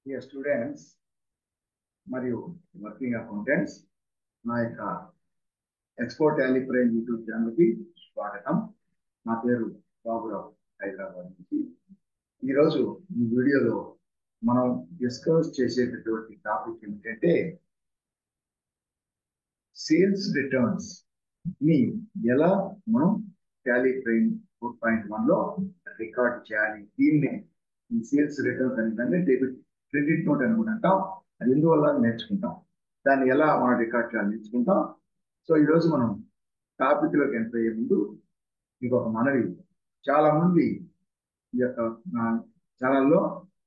Dear students మరియు working accountants, నా యొక్క ఎక్స్పోర్ట్ టాలీ ప్రైమ్ యూట్యూబ్ ఛానల్కి స్వాగతం. నా పేరు బాబురావు, హైదరాబాద్ నుంచి. ఈరోజు ఈ వీడియోలో మనం డిస్కస్ చేసేటటువంటి టాపిక్ ఏమిటంటే సేల్స్ రిటర్న్స్ ని ఎలా మనం టాలీ ప్రైమ్ 4.1 లో రికార్డ్ చేయాలి. దీన్ని ఈ సేల్స్ రిటర్న్స్ అనేది డెబిట్ క్రెడిట్ నోట్ అని కూడా అంటాం. అది ఎందువల్ల నేర్చుకుంటాం, దాన్ని ఎలా మనం రికార్డ్ చేయాలి నేర్చుకుంటాం. సో ఈరోజు మనం టాపిక్ లోకి ఎంటర్ అయ్యే ముందు ఇంకొక మనవి. చాలా మంది ఈ యొక్క ఛానల్లో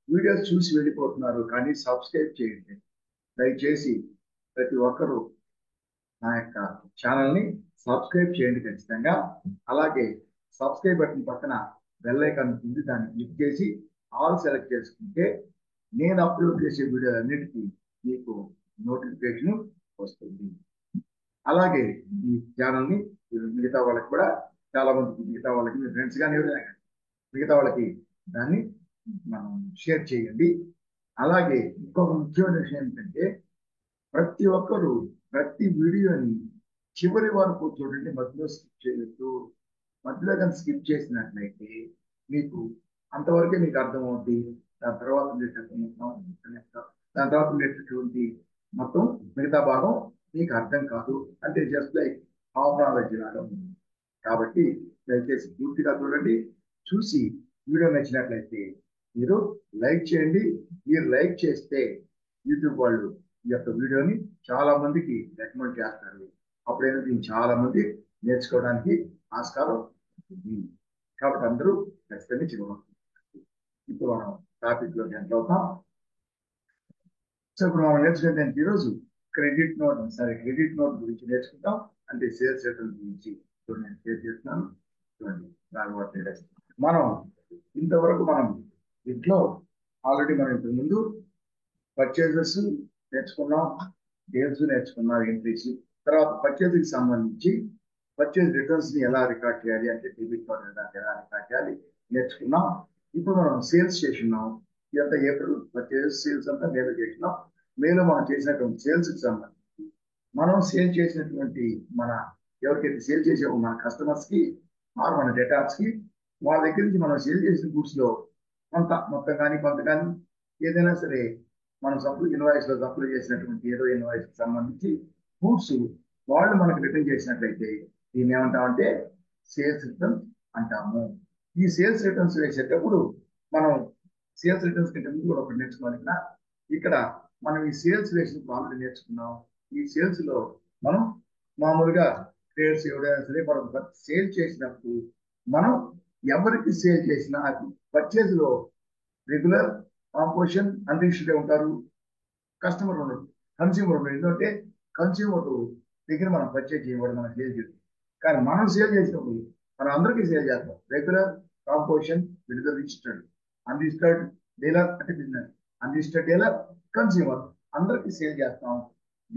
వీడియోస్ చూసి వెళ్ళిపోతున్నారు, కానీ సబ్స్క్రైబ్ చేయండి దయచేసి. ప్రతి ఒక్కరూ నా యొక్క ఛానల్ని సబ్స్క్రైబ్ చేయండి ఖచ్చితంగా. అలాగే సబ్స్క్రైబ్ బటన్ పక్కన బెల్ ఐకాన్ ఉంది, దాన్ని క్లిక్ చేసి ఆల్ సెలెక్ట్ చేసుకుంటే నేను అప్లోడ్ చేసే వీడియోలన్నిటికీ మీకు నోటిఫికేషన్ వస్తుంది. అలాగే ఈ ఛానల్ని మిగతా వాళ్ళకి కూడా, చాలా మందికి మిగతా వాళ్ళకి, మీ ఫ్రెండ్స్ కానీ ఎవరైనా మిగతా వాళ్ళకి దాన్ని మనం షేర్ చేయండి. అలాగే ఇంకొక ముఖ్యమైన విషయం ఏంటంటే, ప్రతి ఒక్కరూ ప్రతి వీడియోని చివరి వరకు చూడండి, మధ్యలో స్కిప్ చేయొద్దు. మధ్యలో కానీ స్కిప్ చేసినట్లయితే మీకు అంతవరకే మీకు అర్థమవుతుంది. దాని తర్వాత ఉండేటటువంటి మొత్తం మిగతా భాగం మీకు అర్థం కాదు. అంటే జస్ట్ లైక్ హాఫ్ నాలెడ్జ్ లాగా ఉంది. కాబట్టి దయచేసి పూర్తిగా చూడండి. చూసి వీడియో నచ్చినట్లయితే మీరు లైక్ చేయండి. మీరు లైక్ చేస్తే యూట్యూబ్ వాళ్ళు ఈ యొక్క వీడియోని చాలా మందికి రికమెండ్ చేస్తారు. అప్పుడైనా దీన్ని చాలా మంది నేర్చుకోవడానికి ఆస్కారం ఉంటుంది. కాబట్టి అందరూ ఖచ్చితంగా చివరి. ఇప్పుడు మనం టాపిక్ లోకి ఎంటర్ అవుతాం. సో ఇప్పుడు మనం నేర్చుకుంటే ఈరోజు క్రెడిట్ నోట్ గురించి నేర్చుకుంటాం. అంటే సేల్స్ రిటర్న్ గురించి నేను షేర్ చేస్తున్నాను. చూడండి, మనం ఇంతవరకు ఇంట్లో ఆల్రెడీ మనం ఇంతకు ముందు పర్చేజెస్ నేర్చుకున్నాం, సేల్స్ నేర్చుకున్నాం, ఎంట్రీస్. తర్వాత పర్చేజ్కి సంబంధించి పర్చేజ్ రిటర్న్స్ ని ఎలా రికార్డ్ చేయాలి, అంటే డెబిట్ నోట్ ఎలా రికార్డ్ చేయాలి నేర్చుకున్నాం. ఇప్పుడు మనం సేల్స్ చేస్తున్నాం. ఇదంతా ఏప్రిల్ పర్చేజ్ సేల్స్ అంతా మేలో చేసినాం. మేలో మనం చేసినటువంటి సేల్స్ కి సంబంధించి మనం సేల్ చేసినటువంటి ఎవరికైతే సేల్ చేసామో మన కస్టమర్స్ కి ఆర్ మన డేటాస్ కి, వాళ్ళ దగ్గర నుంచి మనం సేల్ చేసిన గూడ్స్ లో మొత్తం కానీ కొంత కానీ ఏదైనా సరే మనం ఇన్వాయిస్ లో సప్లై చేసినటువంటి ఏదో ఇన్వాయిస్ కి సంబంధించి గూడ్స్ వాళ్ళు మనకు రిటర్న్ చేసినట్లయితే దీన్ని ఏమంటామంటే సేల్స్ రిటర్న్స్ అంటాము. ఈ సేల్స్ రిటర్న్స్ వేసేటప్పుడు మనం సేల్స్ రిటర్న్స్ కంటే ముందు కూడా ఒకటి నేర్చుకోవాలి. ఇక్కడ మనం ఈ సేల్స్ వేసినప్పుడు ఆల్రెడీ నేర్చుకున్నాం. ఈ సేల్స్ లో మనం మామూలుగా ట్రేడ్స్ ఎవరైనా సరే మనం సేల్ చేసినప్పుడు మనం ఎవరికి సేల్ చేసినా పర్చేజ్ లో రెగ్యులర్, కాంపోజిషన్, అన్రిజిస్టర్డ్ ఉంటారు. కస్టమర్ ఉండడు, కన్స్యూమర్ ఉండడు. ఎందుకంటే కన్స్యూమర్ దగ్గర మనం పర్చేజ్ చేయకూడదు, మనం సేల్ చేస్తాం. కానీ మనం సేల్ చేసినప్పుడు మనం అందరికీ సేల్ చేస్తాం. రెగ్యులర్, కాంపోజిషన్, విడుదల, రిజిస్టర్డ్, అన్రిజిస్టర్డ్ డీలర్ అంటే బిజినెస్, అన్రిజిస్టర్డ్ డీలర్, కన్స్యూమర్ అందరికీ సేల్ చేస్తాం.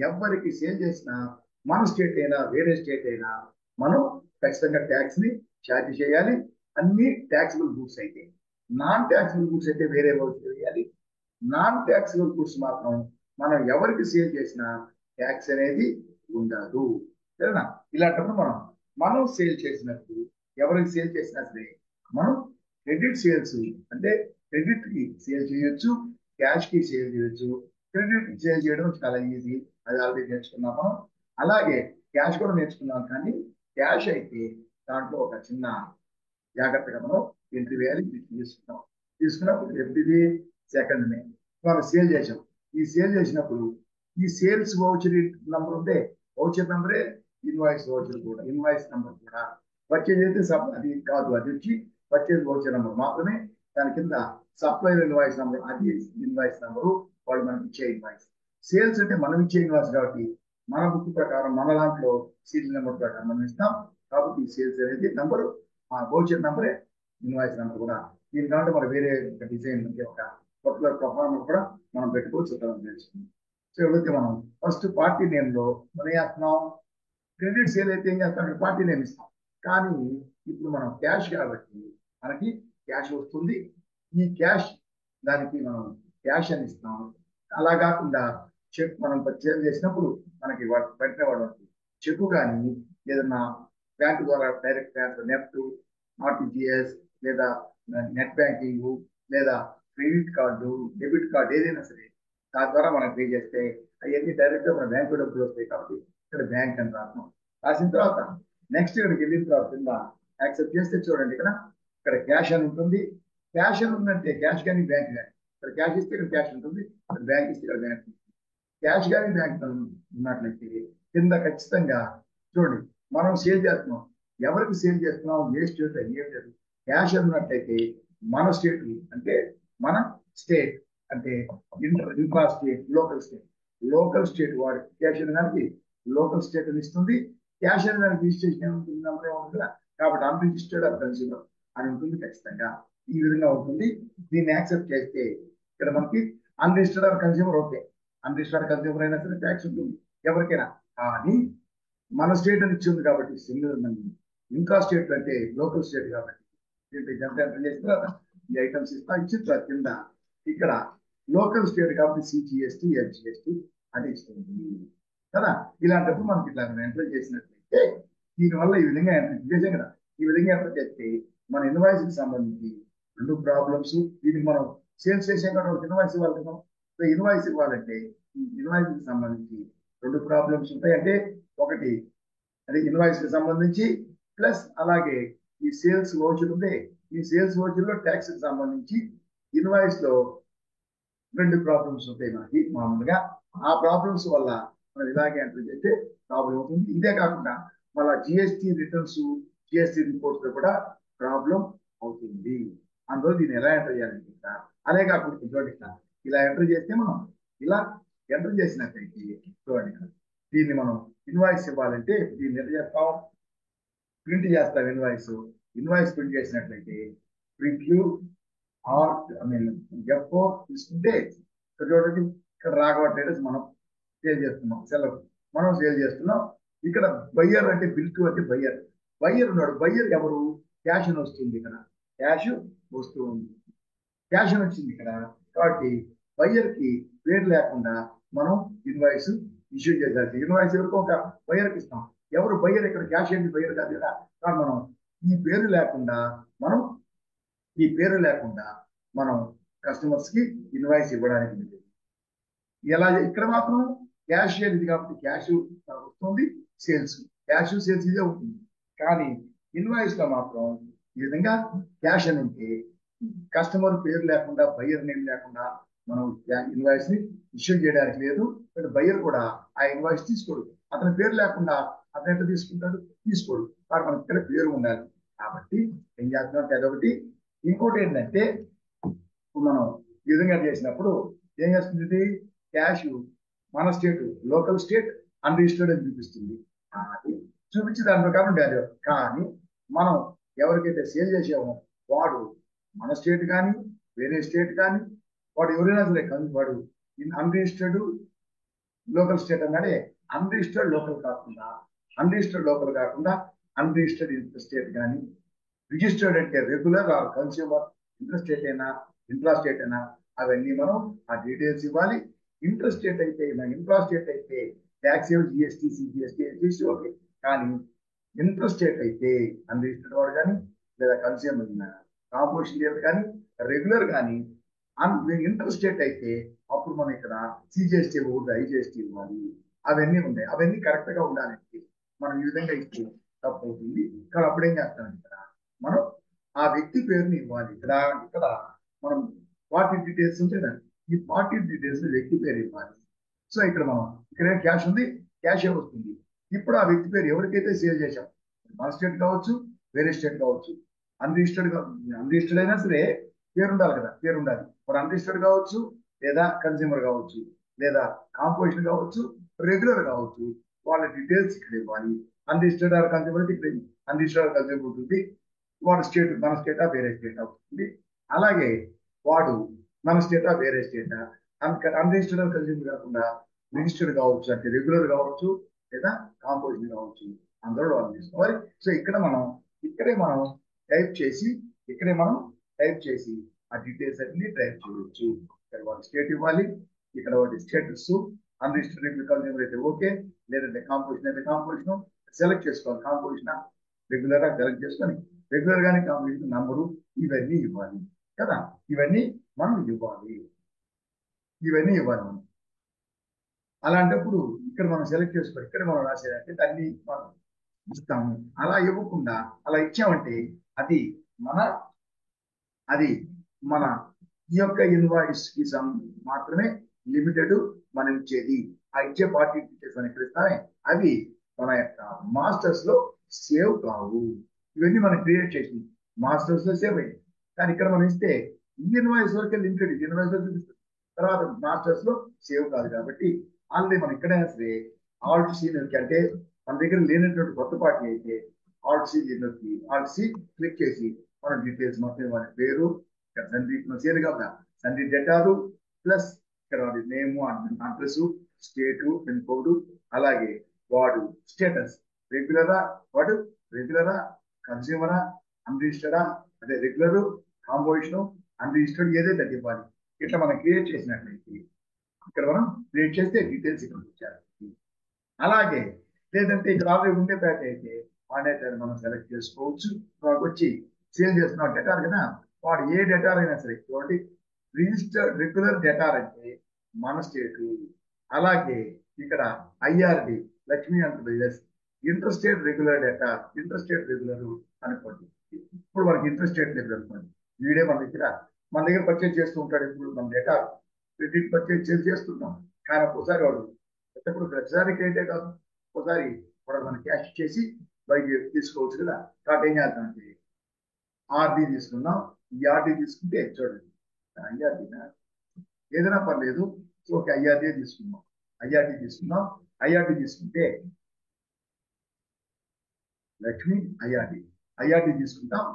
ఎవరికి సేల్ చేసినా మన స్టేట్ అయినా వేరే స్టేట్ అయినా మనం ఖచ్చితంగా ట్యాక్స్ ని ఛార్జ్ చేయాలి. అన్ని ట్యాక్సిబుల్ గూడ్స్ అయితే. నాన్ ట్యాక్సిబుల్ గూడ్స్ అయితే వేరే వాళ్ళు చేయాలి. నాన్ ట్యాక్సిబుల్ గూడ్స్ మాత్రం మనం ఎవరికి సేల్ చేసినా ట్యాక్స్ అనేది ఉండదు. సరేనా? ఇలాంటప్పుడు మనం సేల్ చేసినప్పుడు ఎవరికి సేల్ చేసినా సరే మనం క్రెడిట్ సేల్స్ అంటే క్రెడిట్ కి సేల్ చేయొచ్చు, క్యాష్ కి సేల్ చేయొచ్చు. క్రెడిట్ సేల్ చేయడం చాలా ఈజీ, అది ఆల్రెడీ నేర్చుకున్నాం మనం. అలాగే క్యాష్ కూడా నేర్చుకున్నాం. కానీ క్యాష్ అయితే దాంట్లో ఒక చిన్న జాగ్రత్తగా మనం ఎంట్రీ వేయాలి. తీసుకున్నప్పుడు ఎవ్రీ సెకండ్ నే మనం సేల్ చేసాం. ఈ సేల్ చేసినప్పుడు ఈ సేల్స్ వౌచర్ నంబర్ ఉంటే వౌచర్ నంబరే ఇన్వాయిస్ వౌచర్ కూడా, ఇన్వాయిస్ నంబర్ కూడా. పర్చేజ్ అయితే అది కాదు, అది వచ్చి పర్చేజ్ వౌచర్ నంబర్ మాత్రమే. దాని కింద సప్లైర్ ఇన్వాయిస్ నంబర్, అది ఇన్వాయిస్ నంబరు, వాళ్ళు మనకి ఇచ్చే ఇన్వాయిస్. సేల్స్ అంటే మనం ఇచ్చే ఇన్వాయిస్ కాబట్టి మన బుక్ ప్రకారం మన దాంట్లో సీరియల్ నెంబర్ ప్రకారం మనం ఇస్తాం. కాబట్టి ఈ సేల్స్ అనేది నంబరు, ఆ వౌచర్ నంబరే ఇన్వాయిస్ నంబర్ కూడా. దీని కాబట్టి మనం వేరే డిజైన్ ఒక పర్టికులర్ పర్ఫార్మర్ కూడా మనం పెట్టుకోవచ్చు. తెలుస్తుంది. సో ఎవరైతే మనం ఫస్ట్ పార్టీ నేమ్ లో మనం వేస్తున్నాం. క్రెడిట్ సేల్ అయితే ఏం చేస్తాం, పార్టీ నేమ్ ఇస్తాం. కానీ ఇప్పుడు మనం క్యాష్ కాబట్టి మనకి క్యాష్ వస్తుంది. ఈ క్యాష్ దానికి మనం క్యాష్ అని ఇస్తాం. అలా కాకుండా చెక్ మనం పర్చేజ్ చేసినప్పుడు మనకి వెంటనే వాడు చెక్ కానీ ఏదన్నా బ్యాంక్ ద్వారా డైరెక్ట్ బ్యాంక్ నెఫ్ట్, ఆర్టీజీఎస్ లేదా నెట్ బ్యాంకింగ్ లేదా క్రెడిట్ కార్డు, డెబిట్ కార్డు ఏదైనా సరే దాని ద్వారా మనం పే చేస్తే అవన్నీ డైరెక్ట్ గా మన బ్యాంకు డబ్బులు వస్తాయి. కాబట్టి ఇక్కడ బ్యాంక్ అని రాస్తాం. రాసిన తర్వాత నెక్స్ట్ ఇక్కడికి వెళ్ళిన తర్వాత కింద యాక్సెప్ట్ చేస్తే చూడండి ఇక్కడ క్యాష్ అని ఉంటుంది. క్యాష్ అని ఉందంటే క్యాష్ కానీ బ్యాంక్ కానీ, ఇక్కడ క్యాష్ ఇస్తే ఇక్కడ క్యాష్ ఉంటుంది, ఇక్కడ బ్యాంక్ ఇస్తే ఇక్కడ బ్యాంక్ ఉంటుంది. క్యాష్ కానీ బ్యాంక్ ఉన్నట్లయితే కింద ఖచ్చితంగా చూడండి మనం సేల్ చేస్తున్నాం, ఎవరికి సేల్ చేస్తున్నాం, ఏ స్టేట్ ఏం లేదు. క్యాష్ ఉన్నట్లయితే మన స్టేట్ అంటే మన స్టేట్ అంటే ఇంట్రా స్టేట్, లోకల్ స్టేట్ వాడి క్యాష్ అనే దానికి లోకల్ స్టేట్ అని ఇస్తుంది. క్యాష్ అనే దానికి రిజిస్ట్రేషన్ ఏముంటుంది, నెంబర్ ఏముంటుందా, కాబట్టి అన్రిజిస్టర్డ్ ఆర్ కన్స్యూమర్ అని ఉంటుంది. ఖచ్చితంగా ఈ విధంగా ఉంటుంది. దీన్ని యాక్సెప్ట్ చేస్తే ఇక్కడ మనకి unregistered or consumer okay, unregistered consumer అయినా సరే ట్యాక్స్ ఉంటుంది ఎవరికైనా. కానీ మన స్టేట్ అని ఇచ్చింది కాబట్టి సింగిల్ ఇంట్రా స్టేట్ అంటే లోకల్ స్టేట్ కాబట్టి జనతా ఎంటర్ చేసిన తర్వాత ఈ ఐటమ్స్ ఇచ్చిన తర్వాత కింద ఇక్కడ లోకల్ స్టేట్ కాబట్టి సిజిఎస్టీ, ఎస్జిఎస్టీ అది ఇస్తుంది కదా. ఇలాంటప్పుడు మనకి ఇట్లా ఎంటర్ చేసినట్లయితే దీనివల్ల ఈ విధంగా ఎంటర్ చేసాం కదా. ఈ విధంగా ఎంటర్ చేస్తే మన ఇన్వాయిస్ కి సంబంధించి 2 ప్రాబ్లమ్స్. దీనికి మనం సేల్స్ చేసాం కాబట్టి ఇన్వాయిస్ ఇవ్వాలి కదా. సో ఇన్వాయిస్ ఇవ్వాలంటే ఈ ఇన్వాయిస్ కి సంబంధించి 2 ప్రాబ్లమ్స్ ఉంటాయి. అంటే ఒకటి అది ఇన్వాయిస్ కి సంబంధించి ప్లస్ అలాగే ఈ సేల్స్ వోచర్ ఉంది. ఈ సేల్స్ వోచర్ లో ట్యాక్స్ కి సంబంధించి ఇన్వాయిస్ లో 2 ప్రాబ్లమ్స్ ఉంటాయి మనకి మామూలుగా. ఆ ప్రాబ్లమ్స్ వల్ల మనం ఇలాగే ఎంటర్ చేస్తే ప్రాబ్లం అవుతుంది. ఇదే కాకుండా మళ్ళీ జిఎస్టీ రిటర్న్స్, జిఎస్టీ రిపోర్ట్స్ లో కూడా ప్రాబ్లం అవుతుంది. అందులో దీన్ని ఎలా ఎంటర్ చేయాలంటే అదే కాకుండా చూడండి ఇలా ఎంటర్ చేస్తే మనం ఇలా ఎంటర్ చేసినట్లయితే చూడండి దీన్ని మనం ఇన్వాయిస్ ఇవ్వాలంటే దీన్ని ఎంత చేస్తాం, ప్రింట్ చేస్తాం. ఇన్వాయిస్ ప్రింట్ చేసినట్లయితే ప్రివ్యూ ఎఫ్ఓ తీసుకుంటే ఇక్కడ చూడండి ఇక్కడ రాఘవ ట్రేడర్స్ మనం సేల్ చేస్తున్నాం, సెలవు మనం సేల్ చేస్తున్నాం. ఇక్కడ బయ్యర్ అంటే బిల్ అంటే బయ్యర్ ఉన్నాడు. బయ్యర్ ఎవరు, క్యాష్ అని వస్తుంది. ఇక్కడ క్యాష్ వస్తుంది, క్యాష్ అని వచ్చింది ఇక్కడ. కాబట్టి బయ్యర్ కి పేరు లేకుండా మనం ఇన్వాయిస్ ఇష్యూ చేయాలి. ఇన్వాయిస్ ఎవరికి ఒక బయ్యర్కి ఇస్తాం. ఎవరు బయ్యర్, ఇక్కడ క్యాష్ ఏంటి బయ్యర్ కాదు కదా. కాబట్టి మనం ఈ పేరు లేకుండా మనం కస్టమర్స్ కి ఇన్వాయిస్ ఇవ్వడానికి లేదు. ఎలా ఇక్కడ మాత్రం క్యాష్ ఇది కాబట్టి క్యాష్ వస్తుంది, క్యాష్ సేల్స్ ఇదే ఉంటుంది. కానీ ఇన్వాయిస్ లో మాత్రం ఈ విధంగా క్యాష్ అని ఉంటే కస్టమర్ పేరు లేకుండా, బయ్యర్ నేమ్ లేకుండా మనం ఇన్వాయిస్ ని ఇష్యూ చేయడానికి లేదు. బయ్యర్ కూడా ఆ ఇన్వాయిస్ తీసుకోడు. అతని పేరు లేకుండా అతను ఎంత తీసుకోడు. కాబట్టి మనకి ఇక్కడ పేరు ఉండాలి. కాబట్టి ఏం చేస్తున్నాం అదొకటి. ఇంకోటి ఏంటంటే మనం ఈ విధంగా చేసినప్పుడు ఏం చేస్తుంది, క్యాష్ మన స్టేట్, లోకల్ స్టేట్, అన్రిజిస్టర్డ్ అని చూపిస్తుంది. అది చూపించి దాని ప్రకారం డాడీ. కానీ మనం ఎవరికైతే సేల్ చేసామో వాడు మన స్టేట్ కానీ వేరే స్టేట్ కానీ వాడు ఎవరైనా సరే కానీ వాడు అన్రిజిస్టర్డ్ లోకల్ స్టేట్ అన్నాడే. అన్రిజిస్టర్డ్ లోకల్ కాకుండా అన్రిజిస్టర్డ్ ఇంటర్ స్టేట్ కానీ, రిజిస్టర్డ్ అంటే regular are consumer, inter state అయినా ఇంట్రా స్టేట్ అయినా అవన్నీ మనం ఆ డీటెయిల్స్ ఇవ్వాలి. ఇంటర్ స్టేట్ అయితే tax GST, CGST, SGST okay. కానీ ఇంటర్ స్టేట్ అయితే అన్రిజిస్టర్డ్ వాడు కానీ లేదా కన్స్యూమర్ కాంపోజిషన్ డీలర్ కానీ రెగ్యులర్ కానీ ఇంటర్ స్టేట్ అయితే అప్పుడు మనం ఇక్కడ సిజిఎస్టీ ఇవ్వకూడదు, ఐజిఎస్టీ ఇవ్వాలి. అవన్నీ ఉన్నాయి. అవన్నీ కరెక్ట్ గా ఉండాలంటే మనం ఈ విధంగా ఇస్తే తప్పు అవుతుంది. కానీ అప్పుడు ఏం చేస్తాం, ఇక్కడ మనం ఆ వ్యక్తి పేరుని ఇవ్వాలి. ఇక్కడ మనం పార్టీ డీటెయిల్స్ ఉంటాయి. ఈ పార్టీ డీటెయిల్స్ వ్యక్తి పేరు ఇవ్వాలి. సో ఇక్కడ ఇక్కడ క్యాష్ ఉంది, క్యాష్ వస్తుంది. ఇప్పుడు ఆ వ్యక్తి పేరు ఎవరికైతే సేల్ చేశాం, మన స్టేట్ కావచ్చు వేరే స్టేట్ కావచ్చు, అన్రిజిస్టర్డ్ అయినా సరే పేరు ఉండాలి కదా. పేరు ఉండాలి. మరి అన్రిజిస్టర్డ్ కావచ్చు లేదా కన్స్యూమర్ కావచ్చు లేదా కాంపోజిషన్ కావచ్చు రెగ్యులర్ కావచ్చు. వాళ్ళ డీటెయిల్స్ ఇక్కడ ఇవ్వాలి. అన్రిజిస్టర్డ్ ఆర్ కన్స్యూమర్ ఇక్కడ అన్రిజిస్టర్డ్ కన్స్యూమర్ ఉంటుంది. వాడు స్టేట్ మన స్టేటా వేరే స్టేట్ అవుతుంది. అలాగే వాడు మన స్టేటా వేరే స్టేటా అన్రిజిస్టర్డ్ కన్స్యూమర్ కాకుండా రిజిస్టర్డ్ కావచ్చు, అంటే రెగ్యులర్ కావచ్చు లేదా కాంపోజిషన్ కావచ్చు. అందరూ వాళ్ళు తీసుకోవాలి. సో ఇక్కడే మనం టైప్ చేసి ఆ డీటెయిల్స్ అన్ని టైప్ చేయొచ్చు. ఇక్కడ వాళ్ళు స్టేట్ ఇవ్వాలి, ఇక్కడ వాటి స్టేటస్ అన్రిజిస్టర్డ్ రెగ్యులర్ అయితే ఓకే, లేదంటే కాంపోజిషన్ అయితే కాంపోజిషన్ సెలెక్ట్ చేసుకోవాలి. కాంపోజిషన్ రెగ్యులర్ గా సెలెక్ట్ చేసుకొని రెగ్యులర్ గానే కాంపోజిషన్ నంబరు ఇవన్నీ ఇవ్వాలి కదా. ఇవన్నీ మనం ఇవ్వాలి, ఇవన్నీ ఇవ్వాలి మనం. అలాంటప్పుడు ఇక్కడ మనం సెలెక్ట్ చేసుకోవాలి, ఇక్కడ మనం రాసేదంటే అన్ని మనం ఇస్తాము. అలా ఇవ్వకుండా అలా ఇచ్చామంటే అది మన అది మన ఈ యొక్క ఇన్వాయిస్ కి మాత్రమే లిమిటెడ్ మనం ఇచ్చేది. ఆ ఇచ్చే పార్టీ డీటెయిల్స్ అని ఇస్తామే, అవి మన యొక్క మాస్టర్స్ లో సేవ్ కావు. ఇవన్నీ మనం క్రియేట్ చేసింది మాస్టర్స్ లో సేవ్ అయ్యింది. కానీ ఇక్కడ మనం ఇస్తే ఈ ఇన్వాయిస్ వరకే లిమిటెడ్, ఇన్వాయిస్ లో చూపిస్తుంది, తర్వాత మాస్టర్స్ లో సేవ్ కాదు. కాబట్టి ఆల్రెడీ మనం ఇక్కడైనా సరే ఆల్ట్ సి అంటే మన దగ్గర లేనటువంటి కొత్త పార్టీ అయితే alt C alt C click చేసి మన డీటెయిల్స్ మొత్తం వారి పేరు, ఇక్కడ తండ్రి సేల్ కదా తండ్రి డేటాలు ప్లస్ ఇక్కడ వాడి నేమ్, అడ్రస్, స్టేటు, పిన్ కోడ్, అలాగే వాడు స్టేటస్ రెగ్యులరా, వాడు రెగ్యులరా, కన్స్యూమరా, అన్రిజిస్టర్డా, అదే రెగ్యులర్, కాంపోజిషన్, అన్రిజిస్టర్డ్ ఏదైతే అది ఇవ్వాలి. ఇట్లా మనం క్రియేట్ చేసినట్లయితే ఇక్కడ మనం క్రియేట్ చేస్తే డీటెయిల్స్ ఇక్కడ వచ్చారు. అలాగే లేదంటే ఇక్కడ ఆల్రెడీ ఉండే ప్యాక్ అయితే ఆ డేటాని మనం సెలెక్ట్ చేసుకోవచ్చు. వాడికి వచ్చి సేల్ చేస్తున్న డేటా కదా, వాడు ఏ డేటా అయినా సరే చూడండి, రిజిస్టర్డ్ రెగ్యులర్ డేటా అంటే మన స్టేటు, అలాగే ఇక్కడ IRD Lakshmi enterprises interested regular data, interested regular అనుకోండి. ఇప్పుడు మనకి ఇంట్రెస్టెడ్ రెగ్యులర్ అనుకోండి, వీడే మన దగ్గర పర్చేజ్ చేస్తూ ఉంటాడు. ఇప్పుడు మన డేటా క్రెడిట్ పర్చేజ్ చేస్తుంటాం, కానీ ఒక్కోసారి వాడు ఎప్పుడు ప్రతిసారి క్రెడిటే కాదు, ఒకసారి కూడా మనం క్యాష్ చేసి బయట తీసుకోవచ్చు కదా. కాబట్టి ఏం చేద్దామంటే ఆర్డీ తీసుకుందాం. ఈ ఆర్డీ తీసుకుంటే చూడండి, ఐఆర్డీ ఏదైనా పర్లేదు, సో ఓకే ఐఆర్డీ తీసుకుందాం. ఐఆర్డీ తీసుకుందాం. ఐఆర్డీ తీసుకుంటే లక్ష్మి ఐఆర్డీ తీసుకుంటాం.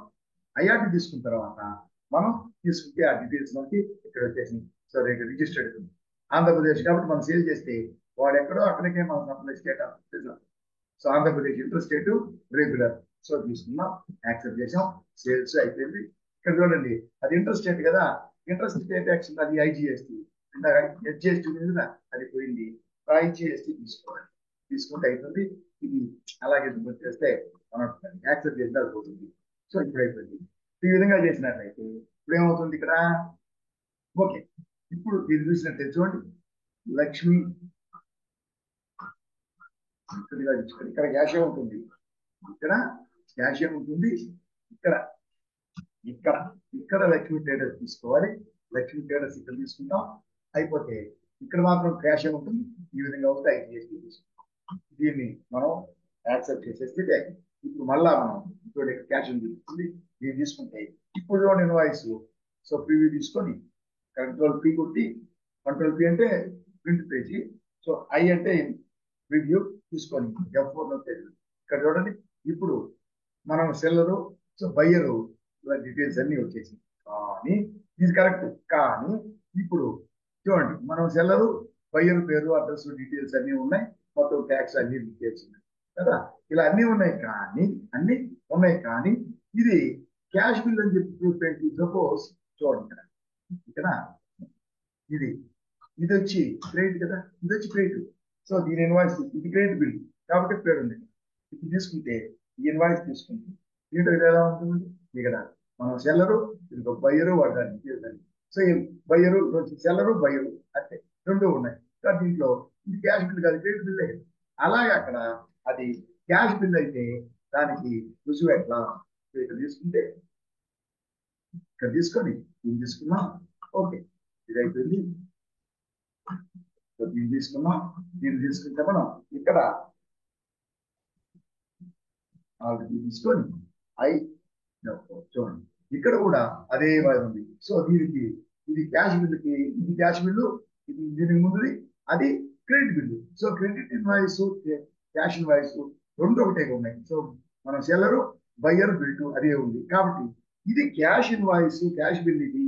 ఐఆర్డీ తీసుకున్న తర్వాత మనం తీసుకుంటే ఆ డీటెయిల్స్ మనకి ఇక్కడ వచ్చేసింది. సో రిజిస్టర్డ్ ఆంధ్రప్రదేశ్ కాబట్టి మనం సేల్ చేస్తే వాడు ఎక్కడో అక్కడికే మనం supply state. So Andhra Pradesh inter state regular, so తీసుకున్నాం, యాక్సెప్ట్ చేసాం, సేల్స్ అయిపోయింది. ఇక్కడ చూడండి అది ఇంటర్ స్టేట్ కదా, ఇంటర్ స్టేట్ యాక్షన్ అది ఐజిఎస్టీ, హెచ్జిఎస్టీ ఉంది కదా, అది పోయింది. ఐజిఎస్టీ తీసుకోవాలి, తీసుకుంటే అవుతుంది. ఇది అలాగే చేస్తే మనం యాక్సెప్ట్ చేస్తే అది పోతుంది. సో ఇప్పుడు అయిపోయింది. ఈ విధంగా చేసినట్లయితే ఇప్పుడు ఏమవుతుంది ఇక్కడ, ఓకే ఇప్పుడు ఇది చూసినట్లయితే చూడండి, లక్ష్మి ఇక్కడ క్యాషియర్ ఉంటుంది, ఇక్కడ క్యాషియర్ ఉంటుంది, ఇక్కడ ఇక్కడ ఇక్కడ లక్ష్మీ ట్రేడర్స్ తీసుకోవాలి. లక్ష్మీ ట్రేడర్స్ ఇక్కడ తీసుకుంటాం, అయిపోతే ఇక్కడ మాత్రం క్యాషియర్ ఉంటుంది. ఈ విధంగా వస్తే ఐటీఎస్టీ తీసుకుంటాం. దీన్ని మనం యాక్సెప్ట్ చేసేస్తే ఇప్పుడు మళ్ళా మనం చూడండి క్యాష్ ఉంటుంది, దీన్ని తీసుకుంటే ఇప్పుడు చూడండి ఇన్వాయిస్. సో ప్రివ్యూ తీసుకొని కంట్రోల్ పి కొట్టి, కంట్రోల్ పి అంటే ప్రింట్ పేజీ, సో ఐ అంటే రివ్యూ తీసుకొని F4 లో ఇక్కడ చూడండి. ఇప్పుడు మనం సెల్లరు, సో బయ్యరు డీటెయిల్స్ అన్ని వచ్చేసి, కానీ ఇది కరెక్ట్. కానీ ఇప్పుడు చూడండి మనం సెల్లరు, బయ్యరు పేరు, అడ్రస్, డీటెయిల్స్ అన్ని ఉన్నాయి, మొత్తం ట్యాక్స్ అన్ని డీటెయిల్స్ ఉన్నాయి కదా, ఇలా అన్ని ఉన్నాయి. కానీ ఇది క్యాష్ బిల్ అని చెప్పి సపోజ్ చూడండి ఇక్కడ ఇది ఇది వచ్చి క్రెడిట్ కదా, ఇది వచ్చి క్రెడిట్. సో దీని ఇన్వాయిస్ ఇది క్రెడిట్ బిల్ కాబట్టి పేరు ఉంది. ఇది తీసుకుంటే ఈ ఇన్వాయిస్ తీసుకుంటే దీంట్లో ఇది ఎలా ఉంటుంది, ఇక్కడ మనం సెల్లరు, ఇది బయ్యరు, వాడడానికి. సో ఈ బయ్యరు సెల్లరు బయ్యరు అంటే రెండు ఉన్నాయి. కానీ దీంట్లో ఇది క్యాష్ బిల్ కాదు, క్రెడిట్ బిల్. అలాగే అక్కడ అది క్యాష్ బిల్ అయితే దానికి రుజువు ఎట్లా, ఇక్కడ తీసుకుంటే ఇక్కడ తీసుకొని దీన్ని తీసుకున్నాం, ఓకే ఇది అయిపోయింది. దీన్ని తీసుకున్నాం, దీన్ని తీసుకుంటే మనం ఇక్కడ ఆల్రెడీ తీసుకొని చూడండి ఇక్కడ కూడా అదే ఉంది. సో దీనికి ఇది క్యాష్ బిల్లుకి, ఇది క్యాష్ బిల్లు, ఇది దీనికి ముందుది అది credit bill. So credit invoice, cash invoice రెండు ఒకటే ఉన్నాయి. సో మనం సెల్లరు, బయ్యర్, బిల్టు అదే ఉంది. కాబట్టి ఇది క్యాష్ ఇన్వాయిస్, క్యాష్ బిల్ ఇది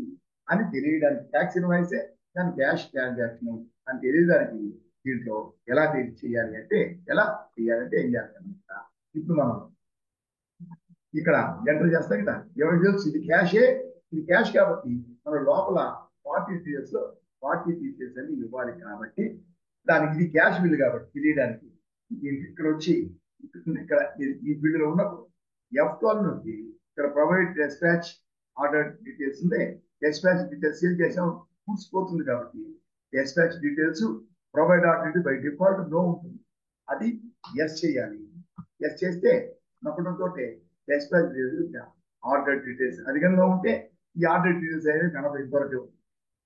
అని తెలియడానికి, ట్యాక్స్ ఇన్వాయిసే దాని క్యాష్ ట్రాన్సాక్షన్ అని తెలియడానికి దీంట్లో ఎలా చేయాలి అంటే ఏం చేస్తామంట, ఇప్పుడు మనం ఇక్కడ ఎంటర్ చేస్తాం కదా, ఎవరికి తెలుసు ఇది క్యాషే, ఇది క్యాష్ కాబట్టి మన లోపల పార్టీ డీటెయిల్స్ లో పార్టీ డీటెయిల్స్ అని ఇవ్వాలి కాబట్టి దానికి ఇది క్యాష్ బిల్ కాబట్టి తెలియడానికి ఇక్కడ వచ్చి ఇక్కడ ఈ బిల్ లో ఉన్నప్పుడు F12 నుంచి ఇక్కడ ప్రొవైడ్ డిస్పాచ్ ఆర్డర్ డీటెయిల్స్ ఉంటే డిస్పాచ్ డీటెయిల్స్ సేల్ చేసాం గుడ్స్ పోతుంది కాబట్టి dispatch details provide order by default no ఉంటుంది అది ఎస్ చేయాలి ఎస్ చేస్తే నొక్కడంతో డిస్పాచ్ ఆర్డర్ డీటెయిల్స్ అధికంగా ఉంటే ఈ ఆర్డర్ డీటెయిల్స్ అనేది కనబడి ఇంతవరకు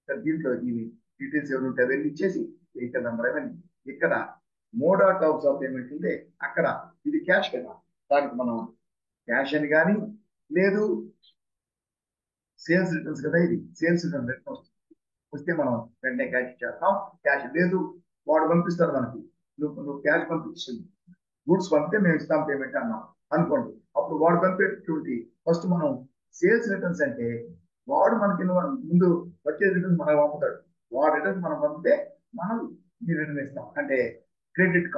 దీంట్లో ఇవి డీటెయిల్స్ ఎవరు ఉంటే అవన్నీ ఇచ్చేసి ఇక్కడ నెంబర్ అవన్నీ ఇక్కడ mode of types of payment ఉంటే అక్కడ ఇది క్యాష్ కదా దానికి మనం క్యాష్ అని కానీ లేదు సేల్స్ రిటర్న్స్ కదా ఇది సేల్స్ రిటర్న్ వస్తే మనం వెంటనే క్యాష్ ఇచ్చేస్తాం క్యాష్ లేదు వాడు పంపిస్తారు మనకి నువ్వు క్యాష్ పంపించింది గూడ్స్ పంపితే మేము ఇస్తాం పేమెంట్ అన్నాం అనుకోండి అప్పుడు వాడు పంపేటువంటి ఫస్ట్ మనం సేల్స్ రిటర్న్స్ అంటే వాడు మనకి ముందు వచ్చే రిటర్న్స్ మనకు పంపుతాడు వాడు రిటర్న్స్ మనం పంపితే మనం ఈ రిటర్న్ ఇస్తాం అంటే క్రెడిట్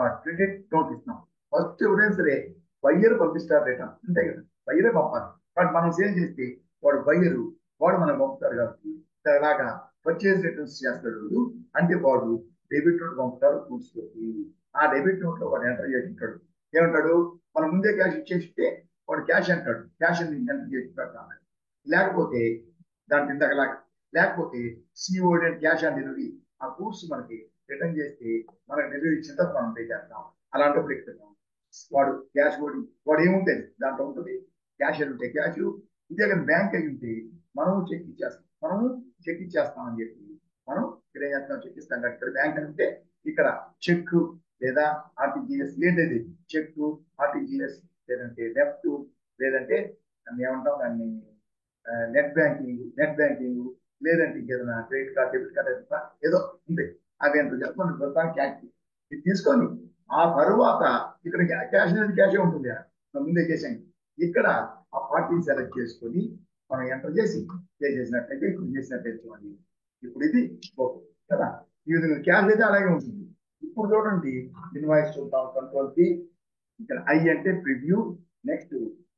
నోట్ ఇస్తాం ఫస్ట్ ఎవరైనా సరే బయ్యర్ పంపిస్తారు రిటర్న్ అంతే కదా బయ్యరే పంపాలి బట్ మనం సేల్ చేస్తే వాడు బయ్యరు వాడు మనకు పంపుతారు కాబట్టి అలాగా పర్చేజ్ రిటర్న్స్ చేస్తాడు అంటే వాడు డెబిట్ నోట్ పంపుతారు గూడ్స్ తోటి ఆ డెబిట్ నోట్ లో వాడు ఎంటర్ చేసి ఉంటాడు ఏమంటాడు మనం ముందే క్యాష్ ఇచ్చేస్తే వాడు క్యాష్ అంటాడు క్యాష్ ఎంటర్ చేసి పెడతాడు లేకపోతే దాని ఇంతకలాగా లేకపోతే COD and cash on delivery ఆ గూడ్స్ మనకి రిటర్న్ చేస్తే మనకి డెలివరీ ఇచ్చిన తర్వాత మనం పే చేస్తాం అలాంటప్పుడు ఎక్కుతాం వాడు క్యాష్ వాడు ఏముంటుంది దాంట్లో ఉంటుంది క్యాష్ అని ఉంటే క్యాష్ ఇదే కానీ బ్యాంక్ అయి ఉంటే మనము చెక్ ఇచ్చేస్తాం అని చెప్పి మనం ఇక్కడ ఏం చేస్తాం చెక్ ఇస్తాం కదా ఇక్కడ బ్యాంక్ అంటే ఇక్కడ చెక్ లేదా ఆర్టీజీఎస్ లేదంటే చెక్ ఆర్టీజీఎస్ లేదంటే నెఫ్ట్ లేదంటే ఏమంటాం దాన్ని నెట్ బ్యాంకింగ్ లేదంటే ఇంకేదైనా క్రెడిట్ కార్డ్ డెబిట్ కార్డ్ ఏదో ఉంటాయి అవి ఎంత చెప్పండి క్యాష్ ఇది తీసుకొని ఆ తరువాత ఇక్కడ క్యాష్ అనేది క్యాషే ఉంటుంది ముందే చేసాను ఇక్కడ ఆ పార్టీని సెలెక్ట్ చేసుకొని మనం ఎంటర్ చేసి పే చేసినట్లయితే ఇప్పుడు చేసినట్లయితే చూడండి ఇప్పుడు ఇది ఓకే కదా ఈ విధంగా క్యాష్ అయితే అలాగే ఉంటుంది ఇప్పుడు చూడండి ఇన్వాయిస్ చూద్దాం కంట్రోల్ కి ఇక్కడ ఐ అంటే ప్రివ్యూ నెక్స్ట్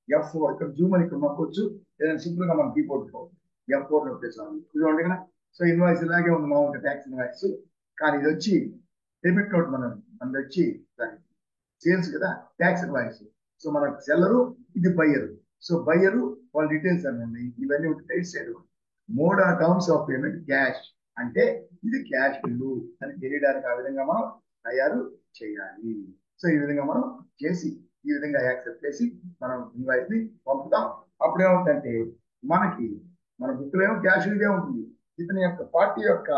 F4 ఇక్కడ జూమ్ అని ఇక్కడ నొక్కొచ్చు ఏదైనా సింపుల్ గా మనం కీబోర్డ్ F4 నొక్కేసాం చూడండి కదా సో ఇన్వాయిస్ ఇలాగే ఉంది మామూలుగా ట్యాక్స్ ఇన్వాయిస్ కానీ ఇది వచ్చి డెబిట్ నోట్ మనది వచ్చి సేల్స్ కదా ట్యాక్స్ ఇన్వాయిస్ సో మనకు సెల్లరు ఇది బయ్యరు సో బయ్యరు వాళ్ళ డీటెయిల్స్ అన్ని ఉన్నాయి ఇవన్నీ details mode of terms of payment cash అంటే ఇది క్యాష్ బిల్లు అని తెలియడానికి ఆ విధంగా మనం తయారు చేయాలి సో ఈ విధంగా మనం చేసి ఈ విధంగా యాక్సెప్ట్ చేసి మనం ఇన్వాయిస్ ని పంపుతాం అప్పుడు ఏమవుతుందంటే మనకి మన బుక్ లో ఏమో క్యాష్ ఇదే ఉంటుంది ఇతని యొక్క పార్టీ యొక్క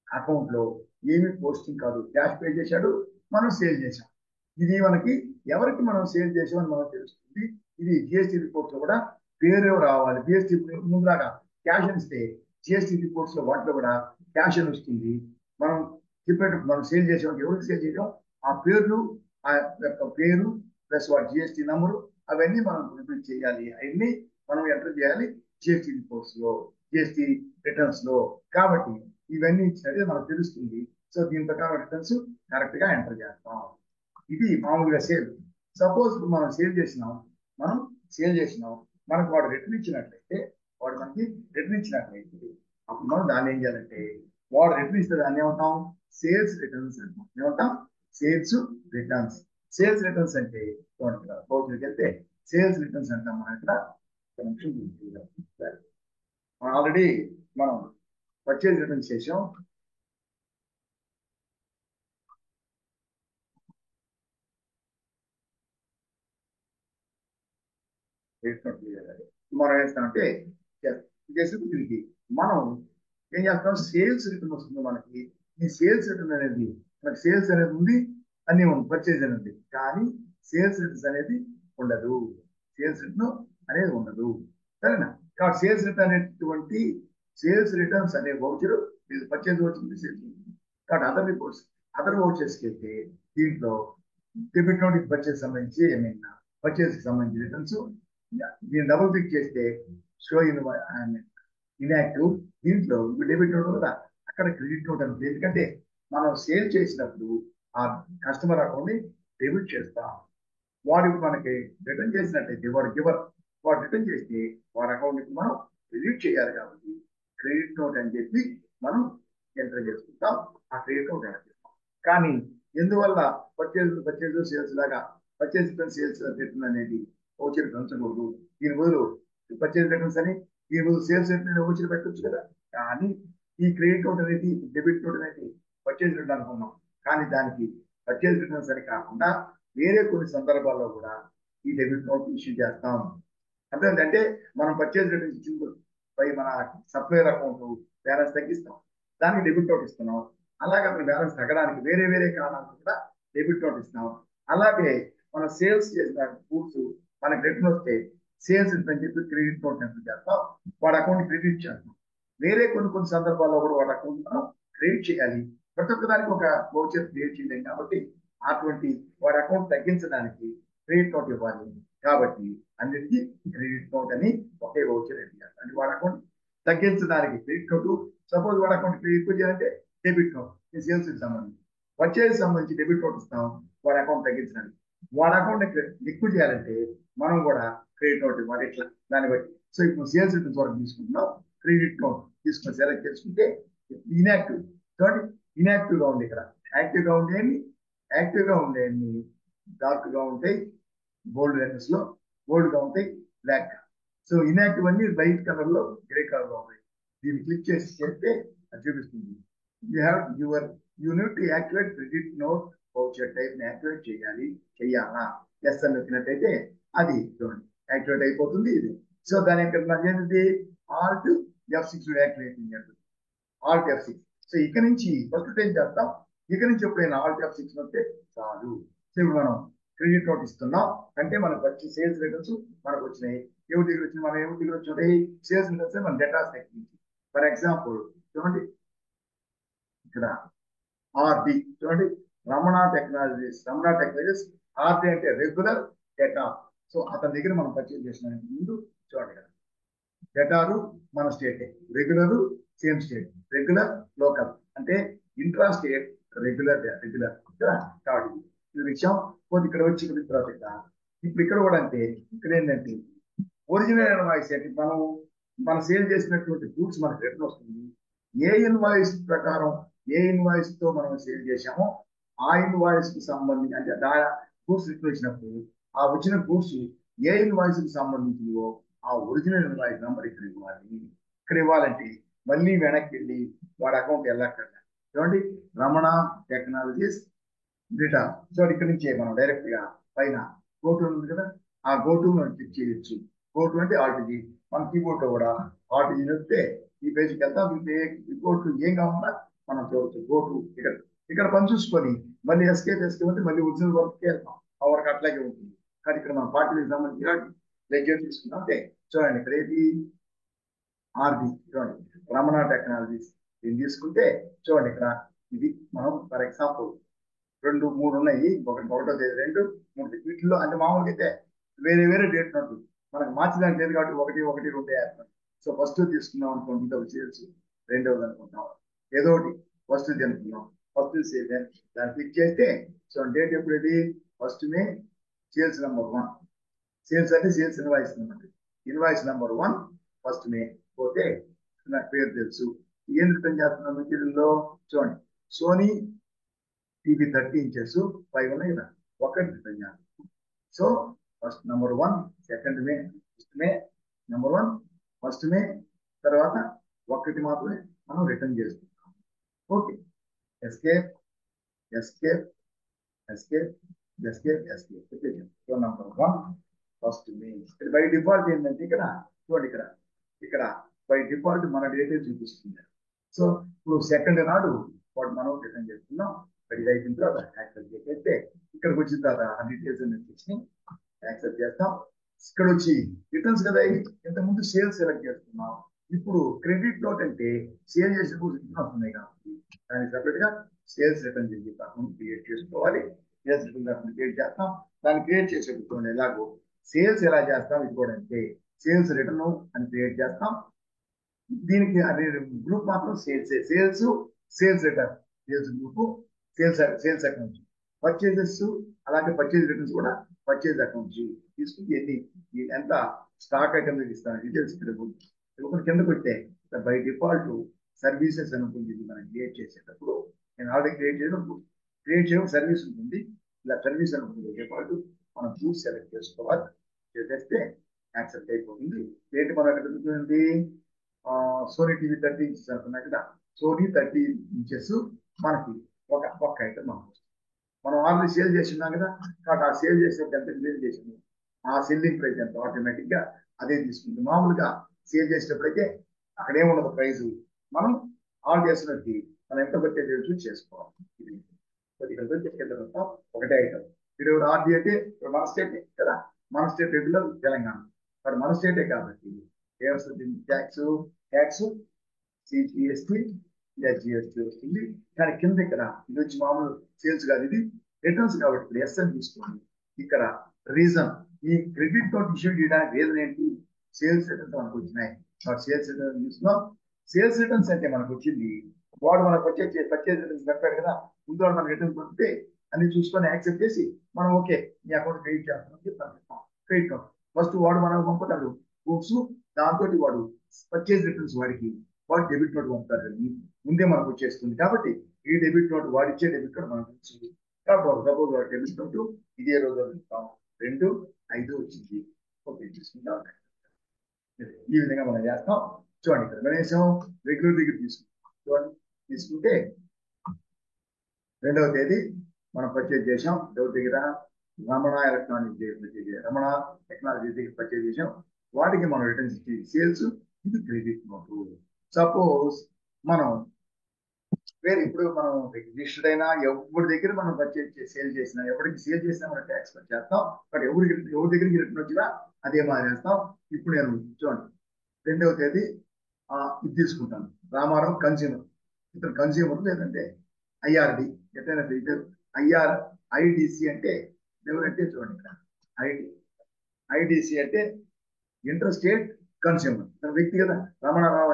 అకౌంట్ లో ఏమి పోస్టింగ్ కాదు క్యాష్ పే చేశాడు మనం సేల్ చేసాం ఇది మనకి ఎవరికి మనం సేల్ చేసామని మనకు తెలుస్తుంది ఇది జిఎస్టీ రిపోర్ట్స్ లో కూడా పేరు రావాలి జిఎస్టీ ముందులాగా క్యాష్ అని ఇస్తే జిఎస్టీ రిపోర్ట్స్ లో వాటిలో కూడా క్యాష్ అని వస్తుంది మనం చెప్పేటప్పుడు మనం సేల్ చేసాం ఎవరికి సేల్ చేసాం ఆ పేర్లు ఆ యొక్క పేరు ప్లస్ వాటి జిఎస్టీ నంబరు అవన్నీ మనం ప్రిపేర్ చేయాలి అవన్నీ మనం ఎంటర్ చేయాలి జిఎస్టీ రిపోర్ట్స్ లో జిఎస్టీ రిటర్న్స్ లో కాబట్టి ఇవన్నీ ఇచ్చినట్టు మనకు తెలుస్తుంది సో దీని ప్రకారం రిటర్న్స్ కరెక్ట్ గా ఎంటర్ చేస్తాం ఇది మామూలుగా సేల్ సపోజ్ మనం సేల్ చేసినాం మనకు వాడు రిటర్న్ ఇచ్చినట్లయితే అప్పుడు మనం దాన్ని ఏం చేయాలంటే వాడు రిటర్న్ ఇస్తే దాన్ని ఏమంటాం సేల్స్ రిటర్న్స్ అంటాం ఏమంటాం సేల్స్ రిటర్న్స్ అంటే బౌచర్కి వెళ్తే సేల్స్ రిటర్న్స్ అంటాం మనం ఇక్కడ ఆల్రెడీ మనం పర్చేజ్ రిటర్న్స్ చేసాం మనం ఏస్తామంటే దీనికి మనం ఏం చేస్తాం సేల్స్ రిటర్న్ వస్తుంది మనకి ఈ సేల్స్ రిటర్న్ అనేది మనకి సేల్స్ అనేది ఉంది అన్ని ఉంది పర్చేజ్ అనేది కానీ సేల్స్ రిటర్న్స్ అనేది ఉండదు సరేనా కాబట్టి సేల్స్ రిటర్న్స్ అనే వౌచర్ పర్చేజ్ వచ్చింది సేల్స్ కాబట్టి అదర్ వౌచర్స్కి వెళ్తే దీంట్లో డెబిట్ నోట్ పర్చేజ్ సంబంధించి ఏమైనా పర్చేజ్ కి సంబంధించి రిటర్న్స్ దీన్ని డబుల్ క్లిక్ చేస్తే షో ఇన్యాక్టివ్ దీంట్లో డెబిట్ నోట్ కదా అక్కడ క్రెడిట్ నోట్ అనుకుంది ఎందుకంటే మనం సేల్ చేసినప్పుడు ఆ కస్టమర్ అకౌంట్ ని డెబిట్ చేస్తాం వాడికి మనకి రిటర్న్ చేసినట్టయితే వాడు రిటర్న్ చేస్తే వాడి అకౌంట్ కి మనం క్రెడిట్ చేయాలి కాబట్టి క్రెడిట్ నోట్ అని చెప్పి మనం ఎంటర్ చేసుకుంటాం. ఆ క్రెడిట్ నోట్ ఎంటర్ చేస్తాం. కానీ ఎందువల్ల పర్చేజ్ సేల్స్ లాగా పర్చేజ్ రిటర్న్ సేల్స్ రిటర్న్ అనేది ఓచర్ పెంచకూడదు? దీని బదులు పర్చేజ్ రిటర్న్స్ అని దీని బదులు సేల్స్ రిటర్న్ ఓచర్ పెట్టొచ్చు కదా. కానీ ఈ క్రెడిట్ నోట్ అనేది డెబిట్ నోట్ అనేది పర్చేజ్ రిటర్న్ అనుకున్నాం. కానీ దానికి పర్చేజ్ రిటర్న్స్ అని కాకుండా వేరే కొన్ని సందర్భాల్లో కూడా ఈ డెబిట్ నోట్ ఇష్యూ చేస్తాం. అంటే మనం పర్చేజ్ రిటర్న్స్ ఇచ్చిన పై మన సప్లైర్ అకౌంట్ బ్యాలెన్స్ తగ్గిస్తాం, దానికి డెబిట్ నోట్ ఇస్తున్నాం. అలాగే అక్కడ బ్యాలెన్స్ తగ్గడానికి వేరే వేరే కారణాలకు కూడా డెబిట్ నోట్ ఇస్తున్నాం. అలాగే మన సేల్స్ చేసిన గూడ్స్ మనకి రిటర్న్ వస్తే సేల్స్ అని చెప్పి క్రెడిట్ నోట్ ఎంటర్ చేస్తాం, వాడి అకౌంట్ క్రెడిట్ చేస్తాం. వేరే కొన్ని సందర్భాల్లో కూడా వాడి అకౌంట్ మనం క్రెడిట్ చేయాలి. ప్రతి ఒక్కదానికి ఒక వౌచర్ క్రియేట్ చేయలేం కాబట్టి అటువంటి వాడి అకౌంట్ తగ్గించడానికి క్రెడిట్ నోట్ ఇవ్వాలి. కాబట్టి అన్నిటికీ క్రెడిట్ నోట్ అని ఒకే వౌచర్ ఇవ్వాలి. అంటే వాడి అకౌంట్ తగ్గించడానికి క్రెడిట్ నోట్. సపోజ్ వాడి అకౌంట్ క్రెడిట్ చేయాలంటే డెబిట్ నోట్ సేల్స్ కి సంబంధించి, పర్చేజ్ సంబంధించి డెబిట్ నోట్ ఇస్తాం వాడి అకౌంట్ తగ్గించడానికి. వాడి అకౌంట్ లిక్విడ్ చేయాలంటే మనం కూడా క్రెడిట్ నోట్ ఇవ్వాలి. ఇట్లా దాన్ని బట్టి. సో ఇప్పుడు సేల్స్ రిటర్న్స్ వరకు తీసుకుంటున్నాం, క్రెడిట్ నోట్ తీసుకుని సెలెక్ట్ చేసుకుంటే ఇన్యాక్టివ్. చూడండి, ఇన్యాక్టివ్ గా ఉంది. ఇక్కడ యాక్టివ్ గా ఉండేవి, యాక్టివ్ గా ఉండేవి డార్క్ గా ఉంటాయి, గోల్డ్ లెటర్స్ లో గోల్డ్ గా ఉంటాయి, బ్లాక్. సో ఇన్యాక్టివ్ అన్ని లైట్ కలర్ లో గ్రే కలర్ లో ఉంటాయి. దీన్ని క్లిక్ చేసి చేస్తే అది చూపిస్తుంది. You need to activate credit note voucher type ని యాక్టివేట్ చెయ్యాలా ఎస్ అని నొక్కినట్టయితే అది చూడండి యాక్టివేట్ అయిపోతుంది. ఇది సో దాని నాకు ఏంటంటే ఆల్ట్ F6 యాక్టివేట్ చేయాలి. Alt F6. సో ఇక్కడ నుంచి ఫస్ట్ టైం చేస్తాం. ఇక్కడ నుంచి ఎప్పుడైనా ఆల్ట్ F6 వస్తే చాలు. సో ఇప్పుడు మనం క్రెడిట్ నోట్ ఇస్తున్నాం అంటే మనకు వచ్చి సేల్స్ రిటర్న్స్ మనకు వచ్చినాయి. ఏమిటి దగ్గర వచ్చినాయి? మనం ఏమిటి దగ్గర వచ్చాయి? సేల్స్ రిటర్న్స్ మన డేటాస్ తగ్గించి. ఫర్ ఎగ్జాంపుల్ చూడండి, ఇక్కడ ఆర్డి చూడండి, రమణ టెక్నాలజీస్ ఆర్డి అంటే రెగ్యులర్ డేటా. సో అతని దగ్గర మనం పర్చేజ్ చేసిన ముందు చూడండి కదా, డేటారు మన state, regular same state, regular local అంటే ఇంట్రా స్టేట్, రెగ్యులర్ కాబట్టి ఈ విషయం పోతే ఇక్కడ వచ్చి తర్వాత ఇప్పుడు ఇక్కడ కూడా అంటే ఇక్కడ ఏంటంటే ఒరిజినల్ ఇన్వాయిస్ అంటే మనం సేల్ చేసినటువంటి గూడ్స్ మనకు రిటర్న్ వస్తుంది. ఏ ఇన్వాయిస్ ప్రకారం ఏ ఇన్వాయిస్ తో మనం సేల్ చేశామో ఆ ఇన్వాయిస్ కి సంబంధించి అంటే గూడ్స్ రిటర్న్ వచ్చినప్పుడు ఆ వచ్చిన గూడ్స్ ఏ ఇన్వాయిస్ కి సంబంధించినవో ఆ ఒరిజినల్ ఇన్వాయిస్ నంబర్ ఇక్కడ ఇవ్వాలి. ఇక్కడ ఇవ్వాలంటే మళ్ళీ వెనక్కి వెళ్ళి వాడి అకౌంట్ వెళ్ళక్కర్లే. చూడండి, రమణ టెక్నాలజీస్ డేటా. సో ఇక్కడ నుంచే మనం డైరెక్ట్ గా పైన గోటు ఉంది కదా, ఆ గోటు మనం క్లిక్ చేయొచ్చు. గోటు అంటే ఆర్టీజీ. మన కీబోర్డ్ లో కూడా ఆర్టీజీ నొక్కితే ఈ పేజ్కి వెళ్తాం. గోటు ఏం కావాలన్నా మనం చూడవచ్చు. గోటు ఇక్కడ పని చూసుకొని మళ్ళీ ఎస్కేప్ అంటే మళ్ళీ ఒరిజినల్ వర్క్కి వెళ్తాం. ఆ వర్క్ అట్లాగే ఉంటుంది. కానీ ఇక్కడ మనం పార్టీకి సంబంధించిన లెక్చర్ తీసుకున్నాం. అంటే చూడండి, ఇక్కడ ఏది ఆర్డి చూడండి, రమణ టెక్నాలజీస్ దీన్ని తీసుకుంటే చూడండి ఇక్కడ ఇది మనం ఫర్ ఎగ్జాంపుల్ 2, 3 ఉన్నాయి. ఒకటో తేదీ 2, 3 వీటిలో అంటే మామూలుగా అయితే వేరే వేరే డేట్ ఉంటుంది. మనకు మార్చడానికి లేదు కాబట్టి 1, 1, 2 వేస్తాం. సో ఫస్ట్ తీసుకున్నాం అనుకోండి, ఇంకొక సేల్స్, రెండవది అనుకుంటాం, ఏదో ఒకటి ఫస్ట్ అనుకున్నాం. ఫస్ట్ సేల్ దాన్ని క్లిక్ చేస్తే సో డేట్ ఎప్పుడు ఇది first May, sales number 1. Sales అంటే sales invoice number, invoice number 1 first May పోతే నాకు పేరు తెలుసు. ఏం రిటర్న్ చేస్తున్నాం మెటీరియల్లో చూడండి, సోనీ టీవీ 30 ఇంచెస్ 5 ఉన్నాయి కదా, ఒకటి రిటర్న్ చేస్తాం. సో ఫస్ట్ నెంబర్ 1 సెకండ్ మే, ఫస్ట్ మే నెంబర్ 1 ఫస్ట్ మే, తర్వాత ఒకటి మాత్రమే మనం రిటర్న్ చేసుకుంటాం. Okay, escape escape escape escape escape. So number 1 first May. By default ఏంటంటే ఇక్కడ చూడండి, ఇక్కడ బై డిఫాల్ట్ మన డేటే చూపిస్తుంది. సో ఇప్పుడు సెకండ్ నాడు వాటి మనం రిటర్న్ చేస్తున్నాం. ఇది అయిపోయిన తర్వాత యాక్సెప్ట్ చేస్తే ఇక్కడికి వచ్చిన తర్వాత ఆ డీటెయిల్స్ అన్ని యాక్సెప్ట్ చేస్తాం. ఇక్కడ వచ్చి రిటర్న్స్ కదా, ఇంతకుముందు సేల్స్ సెలెక్ట్ చేస్తున్నాం. ఇప్పుడు క్రెడిట్ నోట్ అంటే సేల్ చేసిన రిటర్న్ వస్తున్నాయి కాబట్టి దానికి సపరేట్ గా సేల్స్ రిటర్న్ చేసి అకౌంట్ క్రియేట్ చేసుకోవాలి. సేల్స్ రిటర్న్ అకౌంట్ క్రియేట్ చేస్తాం. దాన్ని క్రియేట్ చేసేటప్పుడు ఎలాగో సేల్స్ ఎలా చేస్తాం ఇది కూడా అంటే సేల్స్ రిటర్న్ అని క్రియేట్ చేస్తాం. దీనికి అదే గ్రూప్ మాత్రం sales return, sales group, sales account, purchases అలాగే పర్చేజ్ రిటర్న్స్ కూడా పర్చేజ్ అకౌంట్ తీసుకుని ఎంత స్టాక్ ఐటమ్ ఇస్తాను డీటెయిల్స్ ఇక్కడ కిందకు వస్తే బై డిఫాల్ట్ సర్వీసెస్ అనుకుంది ఇది మనం క్రియేట్ చేసేటప్పుడు నేను ఆల్రెడీ క్రియేట్ చేయడం సర్వీస్ ఉంటుంది. ఇలా సర్వీస్ అనుకుంది డిఫాల్ట్ మనం చూసి సెలెక్ట్ చేసుకోవాలి. చేస్తే యాక్సెప్ట్ అయిపోతుంది. ఏంటి మనం అక్కడ ఉంటుంది సోనీ టీవీ 30 ఇంచెస్ అనుకున్నాం కదా, సోనీ 30 ఇంచెస్ మనకి ఒక్క ఐటమ్ మనకు వస్తుంది. మనం ఆల్రెడీ సేల్ చేసి ఉన్నాం కదా, కాబట్టి ఆ సేల్ చేసినప్పుడు ఎంత క్లియర్ చేసింది ఆ సెల్లింగ్ ప్రైస్ ఎంత ఆటోమేటిక్ గా అదే తీసుకుంటుంది. మామూలుగా సేల్ చేసేటప్పుడైతే అక్కడ ఏముండదు ప్రైస్, మనం ఆల్ చేసినట్టు మనం ఎంత బడ్జెట్ చూసి చేసుకోవాలి. ఇది ఇక్కడ చెప్పిన తర్వాత ఒకటే ఐటమ్. ఇప్పుడు ఆర్డీ అంటే మన స్టేట్ కదా, మన స్టేట్ రెగ్యులర్ తెలంగాణ, మరి మన స్టేటే కాబట్టి ఏమొస్తుంది ట్యాక్స్ సిజిఎస్టీ జిఎస్టీ వస్తుంది. కానీ కింద ఇక్కడ ఇది వచ్చి మామూలు సేల్స్ కాదు, ఇది రిటర్న్స్ కాబట్టి ఇప్పుడు ఎస్ అని తీసుకోండి. ఇక్కడ రీజన్ ఈ క్రెడిట్ నోట్ ఇష్యూ చేయడానికి రీజన్ ఏంటి, సేల్స్ రిటర్న్స్ మనకు వచ్చినాయి. సేల్స్ రిటర్న్స్ చూస్తున్నాం. సేల్స్ రిటర్న్స్ అంటే మనకు వచ్చింది వాడు మనకు పర్చేజ్ రిటర్న్స్ పెట్టాడు కదా, ముందు వాడు మనకు రిటర్న్స్ పంపితే అన్ని చూసుకొని యాక్సెప్ట్ చేసి మనం ఓకే మీ అకౌంట్ క్రెడిట్ చేస్తాం క్రెడిట్ నోట్. ఫస్ట్ వాడు మనకు పంపుతాడు బుక్స్, దాంతో వాడు పర్చేజ్ రిటర్న్స్ వాడు డెబిట్ నోట్ పంపుతాడు. ముందే మనకు వచ్చేస్తుంది కాబట్టి ఈ డెబిట్ నోట్ వాడిచ్చే డెబిట్ నోట్ మనకు వచ్చింది కాబట్టి సపోజ్ వాడు డెబిట్ నోట్ ఇదే రోజు ఇస్తాం 2/5 వచ్చింది. ఓకే తీసుకుంటాం. ఈ విధంగా మనం చేస్తాం. చూడండి ఇక్కడ గణేశం రెగ్యులర్ దగ్గర తీసుకుంటాం. చూడండి తీసుకుంటే 2వ తేదీ మనం పర్చేజ్ చేసాం. ఎవరి దగ్గర రమణ ఎలక్ట్రానిక్ దగ్గర పర్చేజ్ చేసాం, రమణ టెక్నాలజీ దగ్గర పర్చేజ్ చేసాం. వాటికి మనం రిటర్న్స్ ఇచ్చి సేల్స్, ఇది క్రెడిట్ నోటు. సపోజ్ మనం వేరే ఇప్పుడు మనం రిజిస్టర్డ్ అయినా ఎవరి దగ్గర మనం పర్చేజ్ సేల్ చేసినా ఎవరికి సేల్ చేసినా మనం ట్యాక్స్ పే చేస్తాం. బట్ ఎవరి దగ్గరికి రిటర్న్ వచ్చినా అదే బాగా చేస్తాం. ఇప్పుడు నేను చూడండి 2వ తేదీ ఇది తీసుకుంటాను. రామారావు కన్స్యూమర్, ఇతను కన్స్యూమర్ లేదంటే ఐఆర్డి ఎట్లయినా ఐడిసి అంటే ఎవరంటే చూడండి ఇక్కడ ఐడిసి అంటే ఇంటర్స్టేట్ కన్స్యూమర్, తన వ్యక్తి కదా. రామారావు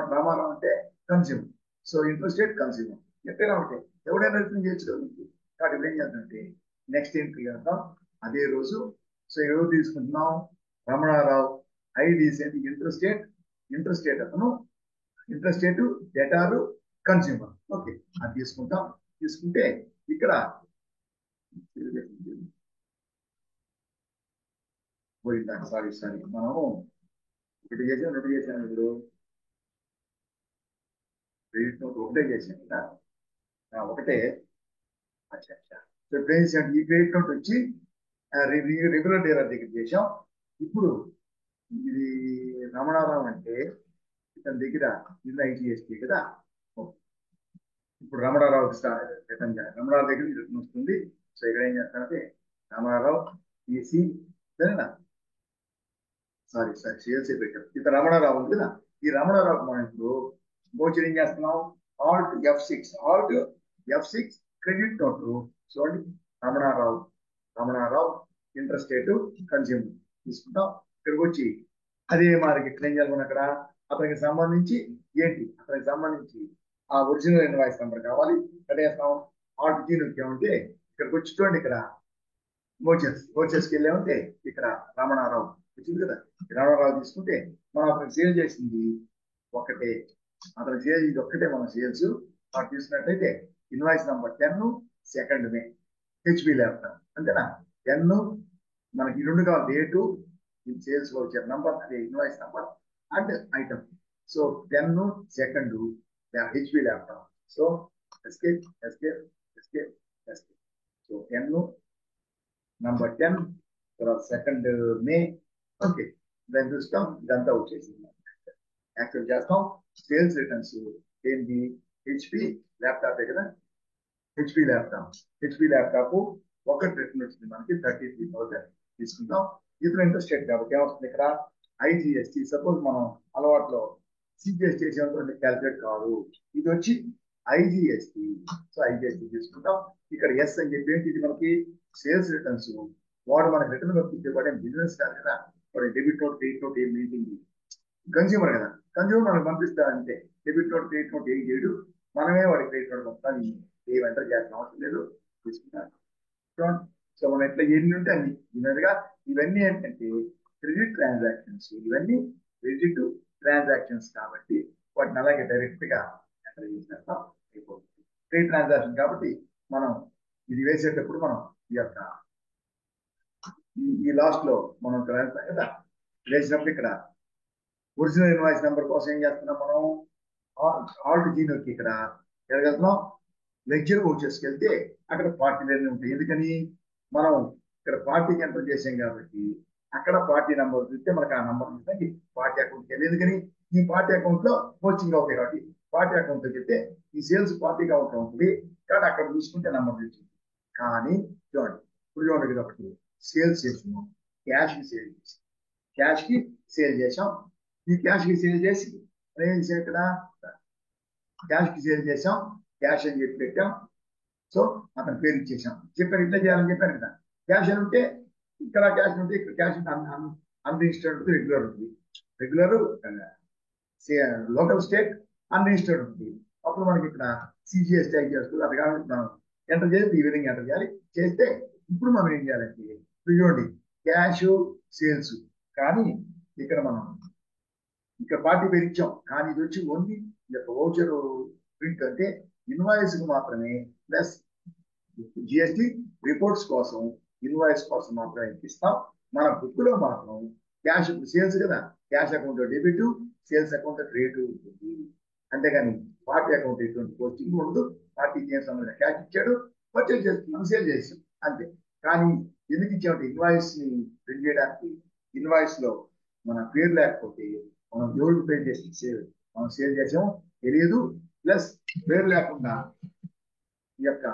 అంటే కన్స్యూమర్, సో ఇంటర్స్టేట్ కన్స్యూమర్ ఎట్లయినా ఉంటాయి. ఎవడైనా రిటర్న్ చేయొచ్చు కదా మీకు. కాబట్టి ఇప్పుడు ఏం చేద్దామంటే నెక్స్ట్ ఎంట్రీ చేద్దాం అదే రోజు. సో ఎవరు తీసుకుంటున్నాం, రమణారావు ఐడిసి అంటే ఇంటర్స్టేట్ అతను ఇంటర్స్టేట్ డేటారు కన్స్యూమర్. ఓకే అది తీసుకుంటాం. తీసుకుంటే ఇక్కడ సారీ మనము ఒకటి చేసాం 2 చేసాం. ఇప్పుడు క్రెడిట్ నోట్ ఒకటే చేసాం కదా, ఒకటే. అచ్చా సో ఇప్పుడు ఏం చేసాం, ఈ క్రెడిట్ నోట్ వచ్చి రెగ్యులర్ డీలర్ దగ్గర చేసాం. ఇప్పుడు ఇది రమణారావు అంటే ఇతని దగ్గర ఇది ఐజిఎస్టీ కదా. ఇప్పుడు రమణారావుకి రిటర్న్ చేయాలి. రమణారావు దగ్గర రిటర్న్ వస్తుంది. సో ఇక్కడ ఏం చేస్తానంటే రమణారావు ఈసీ సేల్స్ పెట్టాం. ఇతను రమణారావు ఉంది కదా, ఈ రమణారావు మనం ఇప్పుడు మోచర్ ఏం చేస్తున్నాం, ఆల్ట్ F6 క్రెడిట్ నోట్. చూడండి రమణారావు ఇంటర్స్టేట్ కన్స్యూమర్ తీసుకుంటాం. ఇక్కడికి వచ్చి అదే మార్కెట్ ఎట్లా ఏం చేయాలి మనం అక్కడ అతనికి సంబంధించి ఆ ఒరిజినల్ ఇన్వాయిస్ నెంబర్ కావాలి. కట్టేస్తాం. ఆల్ట్ G నొక్కామంటే ఇక్కడికి వచ్చి చూడండి, ఇక్కడ మోచర్స్కి వెళ్ళామంటే ఇక్కడ రమణారావు వచ్చింది కదా. రమణారావు తీసుకుంటే మనం అతనికి సేల్ చేసింది ఒక్కటే, ఇది ఒక్కటే మన సేల్స్. మనం తీసుకున్నట్లయితే ఇన్వాయిస్ నెంబర్ 10 2 మే హెచ్పి ల్యాప్టాప్ అంతేనా. 10 మనకి 2 కావాలి, డేటు సేల్స్ వచ్చారు నంబర్, అదే invoice number and item. So 10 2 HP laptop. So escape. So 10 number 10 తర్వాత 2 మే. ఓకే దాన్ని చూస్తాం. ఇదంతా వచ్చేసింది. యాక్సెప్ట్ చేస్తాం. సేల్స్ రిటర్న్స్ ఏంటి, హెచ్పి ల్యాప్టాప్ కదా, హెచ్పి ల్యాప్టాప్ ఒకటి రిటర్న్ వచ్చింది మనకి 33,000 తీసుకుంటాం. ఇతర ఇంట్రెస్టెడ్ కాబట్టి ఏమవుతుంది ఇక్కడ ఐజిఎస్టీ. సపోజ్ మనం అలవాట్లో సిజిఎస్టీ చేసేటువంటి క్యాలిక్యులేట్ కాదు, ఇది వచ్చి ఐజిఎస్టీ. సో ఐజిఎస్టీ తీసుకుంటాం. ఇక్కడ ఎస్ అని చెప్పి ఏంటి, ఇది మనకి సేల్స్ రిటర్న్స్. వాడు మనకి రిటర్న్ పంపించే వాడు బిజినెస్ కాదు కదా, వాడు డెబిట్ నోట్ క్రెడిట్ నోట్ ఏం మెయింటైన్ కన్స్యూమర్ కదా. కన్స్యూమర్ మనకు పంపిస్తారంటే డెబిట్ నోట్ క్రెడిట్ నోట్ ఏం చేయడు, మనమే వాడికి క్రెడిట్ నోట్ పంపుతాను. ఏం ఎంటర్ చేయాల్సిన అవసరం లేదు, తీసుకుంటాను. సో మనం ఎట్లా ఎన్ని ఉంటే అన్ని విన్నట్టుగా. ఇవన్నీ ఏంటంటే క్రెడిట్ ట్రాన్సాక్షన్స్, ఇవన్నీ క్రెడిట్ ట్రాన్సాక్షన్స్ కాబట్టి వాటిని అలాగే డైరెక్ట్ గా ఎంటర్ చేసేస్తాం, అయిపోతుంది. ట్రేడ్ ట్రాన్సాక్షన్ కాబట్టి మనం ఇది వేసేటప్పుడు మనం ఈ యొక్క ఈ లాస్ట్ లో మనం ఇక్కడ వేస్తాం కదా, వేసినప్పుడు ఇక్కడ ఒరిజినల్ ఇన్వాయిస్ నెంబర్ కోసం ఏం చేస్తున్నాం మనం, ఆల్ట్ జీ నొక్కి ఇక్కడ ఎడగలుగుతున్నాం. లెక్చర్ వచ్చేసి వెళ్తే అక్కడ పార్టీలన్నీ ఉంటాయి. ఎందుకని మనం ఇక్కడ పార్టీకి ఎంటర్ చేసాం కాబట్టి అక్కడ పార్టీ నెంబర్ చూస్తే మనకు ఆ నెంబర్ చూస్తే పార్టీ అకౌంట్కి వెళ్ళి, ఎందుకని ఈ పార్టీ అకౌంట్ లో కోచింగ్ అవుతాయి కాబట్టి పార్టీ అకౌంట్ లో చెప్తే ఈ సేల్స్ పార్టీ అకౌంట్ ఉంటుంది కాబట్టి అక్కడ చూసుకుంటే నెంబర్ వచ్చింది. కానీ చూడండి ఇప్పుడు చూడండి కాబట్టి సేల్స్ చేస్తున్నాం, క్యాష్ కి సేల్ చేసాం, క్యాష్ కి సేల్ చేసాం. ఈ క్యాష్ కి సేల్ చేసి ఏం చేసాం ఇక్కడ, క్యాష్ కి సేల్ చేసాం, క్యాష్ అని చెప్పి పెట్టాం. సో అతని పేరు ఇచ్చేసాం, చెప్పారు ఇట్లా చేయాలని చెప్పారు కదా. క్యాష్ అని ఉంటే ఇక్కడ క్యాష్ ఉంటే ఇక్కడ క్యాష్ అన్రిజిస్టర్డ్ ఉంటుంది, రెగ్యులర్ ఉంటుంది. రెగ్యులర్ లోకల్ స్టేట్ అన్రిజిస్టర్డ్ ఉంటుంది. అప్పుడు మనకి ఇక్కడ సిజిఎస్ టైప్ చేస్తుంది. అది కాబట్టి మనం ఎంటర్ చేసి ఈ విధంగా ఎంటర్ చేయాలి. చేస్తే ఇప్పుడు మనం ఏం చేయాలంటే చూడండి క్యాష్ సేల్స్, కానీ ఇక్కడ మనం ఇక్కడ పార్టీ పేరు ఇచ్చాం, కానీ ఇది వచ్చి ఓన్లీ వౌచర్ ప్రింట్ అంటే ఇన్వాయిస్ కు మాత్రమే, ప్లస్ జిఎస్టి రిపోర్ట్స్ కోసం ఇన్వాయిస్ కోసం మాత్రమే ఇస్తాం. మన బుక్ లో మాత్రం క్యాష్ సేల్స్ కదా, cash account debit, sales account credit ఉంటుంది. అంతేగాని పార్టీ అకౌంట్ ఎటువంటి పోస్టింగ్ ఉండదు. పార్టీకి ఏం సంబంధం, క్యాష్ ఇచ్చాడు పర్చేజ్ చేస్తున్నాం, సేల్ చేసాం అంతే. కానీ ఎందుకు ఇచ్చామంటే ఇన్వాయిస్ ని ప్రింట్ చేయడానికి. ఇన్వాయిస్ లో మన పేరు లేకపోతే మనం ఎవరికి పే చేసి మనం సేల్ చేసాము తెలియదు. ప్లస్ పేరు లేకుండా ఈ యొక్క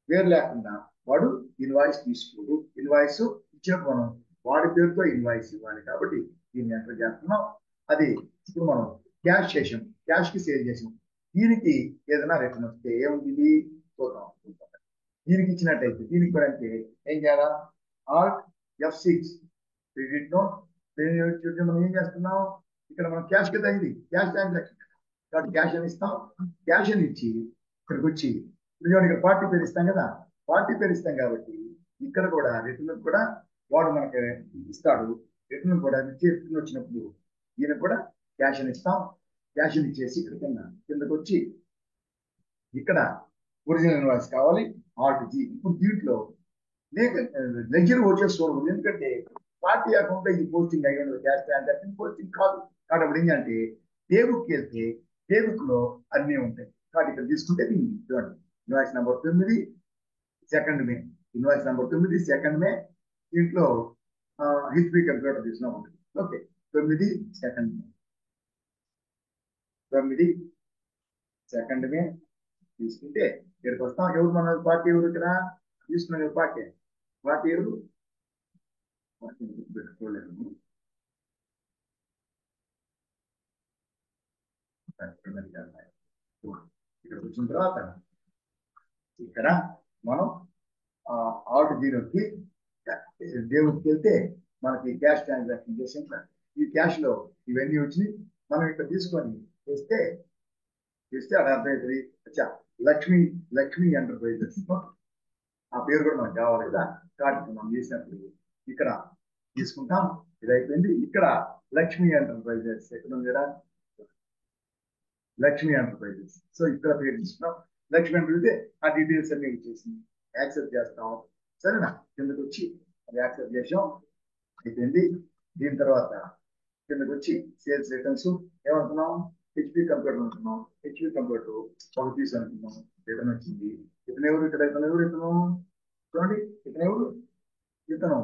పేరు లేకుండా వాడు ఇన్వాయిస్ తీసుకోడు. ఇన్వాయిస్ ఇచ్చినప్పుడు మనం వాడి పేరుతో ఇన్వాయిస్ ఇవ్వాలి కాబట్టి దీన్ని ఎంటర్ చేస్తున్నాం. అది ఇప్పుడు మనం క్యాష్ చేసాం, క్యాష్ కి సేల్ చేసాం. దీనికి ఏదైనా రిటర్న్ వస్తే ఏముంది చూద్దాం. దీనికి ఇచ్చినట్టయితే దీనికి కూడా అంటే ఏం చేయాలా, ఆల్ట్ F6 క్రెడిట్ నోట్. మనం ఏం చేస్తున్నాం ఇక్కడ మనం క్యాష్ కింద అయింది, క్యాష్ ట్రాన్సాక్షన్ కాబట్టి క్యాష్ అని ఇస్తాం. క్యాష్ అని ఇచ్చి ఇక్కడికి వచ్చి ఇక్కడ పార్టీ పేరు ఇస్తాం కదా, పార్టీ పేరు ఇస్తాం కాబట్టి ఇక్కడ కూడా రిటర్న్ కూడా వాడు మనకి ఇస్తాడు. రిటర్న్ కూడా రిటర్న్ వచ్చినప్పుడు ఈయన కూడా క్యాష్ అని ఇస్తాం. క్యాష్ అని ఇచ్చేసి ఇక్కడ కిందకి వచ్చి ఇక్కడ ఒరిజినల్ ఇన్వాయిస్ కావాలి, ఆల్ట్ జీ. ఇప్పుడు దీంట్లో లెడ్జర్ వచ్చేసి చూడదు, ఎందుకంటే పార్టీ అకౌంట్ ఇది పోస్టింగ్ అయ్యి క్యాష్ ట్రాన్సాక్షన్ పోస్టింగ్ కాదు. కాబట్టి ఏంటంటే టేబుక్కి వెళ్తే టేబుక్ లో అన్నీ ఉంటాయి. కాబట్టి ఇక్కడ తీసుకుంటే దీన్ని చూడండి, ఇన్వాయిస్ నెంబర్ 9 2 మే, ఇన్వాయిస్ నెంబర్ 9 2 మే. దీంట్లో హెచ్పి కంప్యూటర్ తీసుకున్నా ఉంటుంది. ఓకే 9 2 మే, 9 2 మే తీసుకుంటే ఇక్కడికి వస్తాం. ఎవరు మన పార్టీ, ఎవరు ఇక్కడ తీసుకున్న పార్టీ, పార్టీ ఎవరు పెట్టుకోలేము. ఇక్కడ వచ్చిన తర్వాత ఇక్కడ మనం ఆల్ట్ జీరోకి దేవుడికి వెళ్తే మనకి క్యాష్ ట్రాన్సాక్షన్ చేసిన ఈ క్యాష్ లో ఇవన్నీ వచ్చి మనం ఇక్కడ తీసుకొని చేస్తే అది అర్థమవుతుంది. అచ్చా లక్ష్మీ ఎంటర్ప్రైజెస్ ఆ పేరు కూడా మనకు కావాలి కదా. కాబట్టి మనం చేసినప్పుడు ఇక్కడ తీసుకుంటాం. ఇది అయిపోయింది. ఇక్కడ లక్ష్మీ ఎంటర్ప్రైజెస్ ఎక్కడ ఉంది కదా, లక్ష్మీ ఎంటర్ప్రైజెస్. సో ఇక్కడ పేరు తీసుకున్నాం. లక్ష్మీ ఎంటర్ప్రైజెస్ ఆ డీటెయిల్స్ అన్ని ఇచ్చేసి యాక్సెప్ట్ చేస్తాం. సరేనా, కిందకి వచ్చి అది యాక్సెప్ట్ చేసాం, అయిపోయింది. దీని తర్వాత కిందకి వచ్చి సేల్స్ రిటర్న్స్ ఏమంటున్నాం, హెచ్పి కంప్యూటర్ అంటున్నాం. హెచ్పి కంప్యూటర్ ఒక పీస్ అనుకున్నాం, రిటర్న్ వచ్చింది. ఇతను ఎవరు, ఇక్కడ ఇతను ఎవరు, ఇతను చూడండి, ఇతను ఎవరు, ఇతను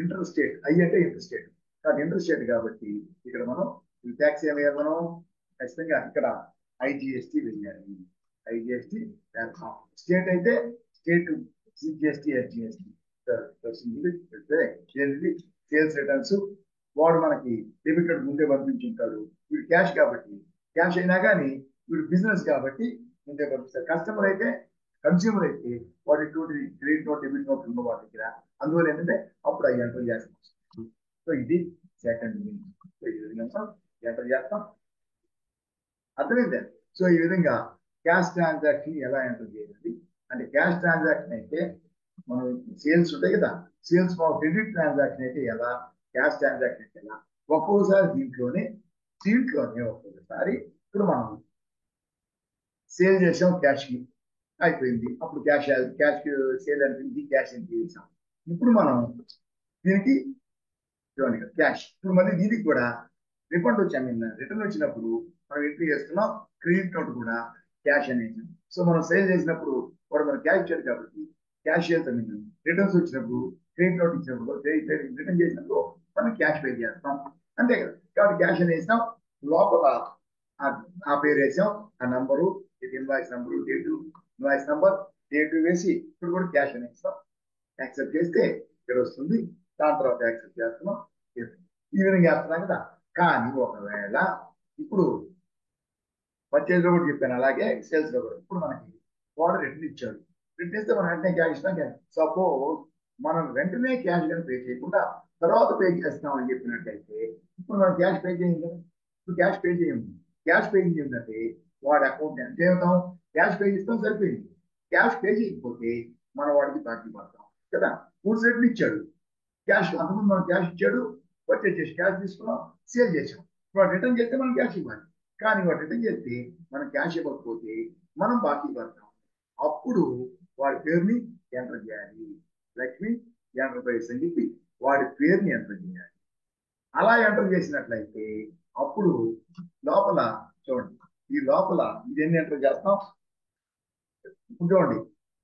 ఇంటర్ స్టేట్, ఐ అంటే ఇంటర్ స్టేట్ కాబట్టి ఇంటర్ స్టేట్ కాబట్టి ఇక్కడ మనం ట్యాక్స్ ఏం వేయాలి, మనం ఖచ్చితంగా ఇక్కడ ఐజిఎస్టి వేయాలి. ఐజిఎస్టి స్టేట్ అయితే state CGST SGST. Sales returns వాడు మనకి డెబిటెడ్ ముందే పంపించుంటాడు. వీడు క్యాష్ కాబట్టి, క్యాష్ అయినా కానీ వీడు బిజినెస్ కాబట్టి ముందే పంపిస్తారు. కస్టమర్ అయితే, కన్స్యూమర్ అయితే వాడు ఎటువంటి క్రెడిట్ నోట్ డెబిట్ నోట్ ఉన్న వాటి దగ్గర, అందువల్ల ఏంటంటే అప్పుడు అవి ఎంటర్ చేస్తాం. సో ఇది సెకండ్ ఎంటర్ చేస్తాం. అర్థమైందే. సో ఈ విధంగా క్యాష్ ట్రాన్సాక్షన్ ఎలా ఎంటర్ చేయాలి అంటే, క్యాష్ ట్రాన్సాక్షన్ అయితే మనం సేల్స్ ఉంటాయి కదా, సేల్స్ క్రెడిట్ ట్రాన్సాక్షన్ అయితే ఎలా, క్యాష్ ట్రాన్సాక్షన్ అయితే ఎలా. ఒక్కోసారి దీంట్లోనే దీంట్లోనే ఒక్కొక్కసారి ఇప్పుడు మనం సేల్ చేసాం క్యాష్ కి అయిపోయింది. అప్పుడు క్యాష్ సేల్ అనిపింది, క్యాష్ ఎంట్రీ చేసాం. ఇప్పుడు మనం దీనికి చూడండి క్యాష్. ఇప్పుడు మళ్ళీ దీనికి కూడా రిఫండ్ వచ్చి రిటర్న్ వచ్చినప్పుడు మనం ఎంట్రీ చేస్తున్నాం. క్రెడిట్ నోట్ కూడా క్యాష్ అనేది. సో మనం సేల్ చేసినప్పుడు వాడు మనం క్యాష్ ఇచ్చాడు కాబట్టి క్యాష్ చేస్తాం. రిటర్న్స్ వచ్చినప్పుడు క్రెడిట్ నోట్ ఇచ్చినప్పుడు రిటర్న్ చేసినప్పుడు మనం క్యాష్ పే చేస్తాం. అంతే కదా. కాబట్టి క్యాష్ అని వేసినాం. లోపల ఆ పేరు వేసాం, ఆ number, invoice number, date, invoice number, date వేసి ఇప్పుడు కూడా క్యాష్ అని వేస్తాం. యాక్సెప్ట్ చేస్తే ఇక్కడ వస్తుంది. దాని తర్వాత యాక్సెప్ట్ చేస్తున్నాం. ఈ విధంగా చేస్తున్నాం కదా. కానీ ఒకవేళ ఇప్పుడు పర్చేజ్ లో కూడా చెప్పాను, అలాగే సేల్స్ లో కూడా ఇప్పుడు మనకి వాడు రిటర్న్ ఇచ్చాడు. రిటర్న్ ఇస్తే మనం వెంటనే క్యాష్ ఇస్తాం. సపోజ్ మనం వెంటనే క్యాష్ కానీ పే చేయకుండా తర్వాత పే చేస్తాం అని చెప్పినట్లయితే ఇప్పుడు మనం క్యాష్ పే చేయం కదా. ఇప్పుడు క్యాష్ పే చేయము. క్యాష్ పే చేయంటే వాడి అకౌంట్ ఎంత అవుతాం, క్యాష్ పే చేస్తాం, సరిపోయింది. క్యాష్ పే చేయకపోతే మనం వాడికి బాకీ పడతాం కదా. గూడ్స్ రిటర్న్ ఇచ్చాడు, క్యాష్ అంతకుముందు మనం క్యాష్ ఇచ్చాడు, పర్చేజ్ చేసి క్యాష్ తీసుకున్నాం, సేల్ చేసాం. వాడు రిటర్న్ చేస్తే మనం క్యాష్ ఇవ్వాలి. కానీ వాడు రిటర్న్ చేస్తే మనం క్యాష్ ఇవ్వకపోతే మనం బాకీ పడతాం. అప్పుడు వాడి పేరుని ఎంటర్ చేయాలి. లక్ష్మి ఎంటర్ప్రైజెస్ అని చెప్పి వాడి పేరుని ఎంటర్ చేయాలి. అలా ఎంటర్ చేసినట్లయితే అప్పుడు లోపల చూడండి, ఈ లోపల ఇది ఎన్ని ఎంటర్ చేస్తాం చూడండి.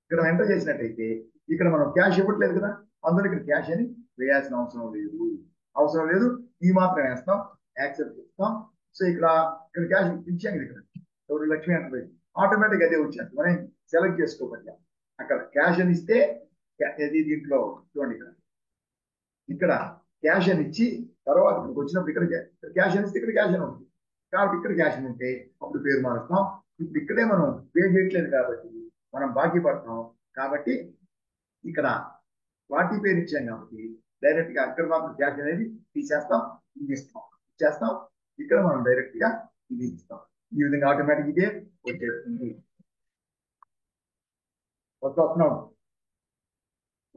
ఇక్కడ ఎంటర్ చేసినట్టయితే ఇక్కడ మనం క్యాష్ ఇవ్వట్లేదు కదా, అందులో ఇక్కడ క్యాష్ అని వేయాల్సిన అవసరం లేదు. ఈ మాత్రం వేస్తాం, యాక్సెప్ట్ చేస్తాం. సో ఇక్కడ క్యాష్ ఇచ్చాం కదా. ఇక్కడ ఎవరు లక్ష్మీ ఎంటర్ప్రైజ్ ఆటోమేటిక్ అదే వచ్చాను, మనం సెలెక్ట్ చేసుకోబట్టా. అక్కడ క్యాష్ అని ఇస్తే దీంట్లో చూడండి, ఇక్కడ క్యాష్ అని ఇచ్చి తర్వాత ఇక్కడికి వచ్చినప్పుడు ఇక్కడ క్యాష్ అని ఇస్తే ఇక్కడ క్యాష్ అని ఉంటుంది. కాబట్టి ఇక్కడ క్యాష్ అని ఉంటే అప్పుడు పేరు మారుస్తాం. ఇప్పుడు ఇక్కడే మనం పే చేయట్లేదు కాబట్టి మనం బాకీ పడతాం. కాబట్టి ఇక్కడ వాటి పేరు ఇచ్చాం కాబట్టి డైరెక్ట్ గా అక్కడ మాత్రం క్యాష్ అనేది తీసేస్తాం, ఇది ఇస్తాం, ఇచ్చేస్తాం. ఇక్కడ మనం డైరెక్ట్ గా ఇది ఇస్తాం. ఈ విధంగా ఆటోమేటిక్ ఇదే వచ్చేస్తుంది.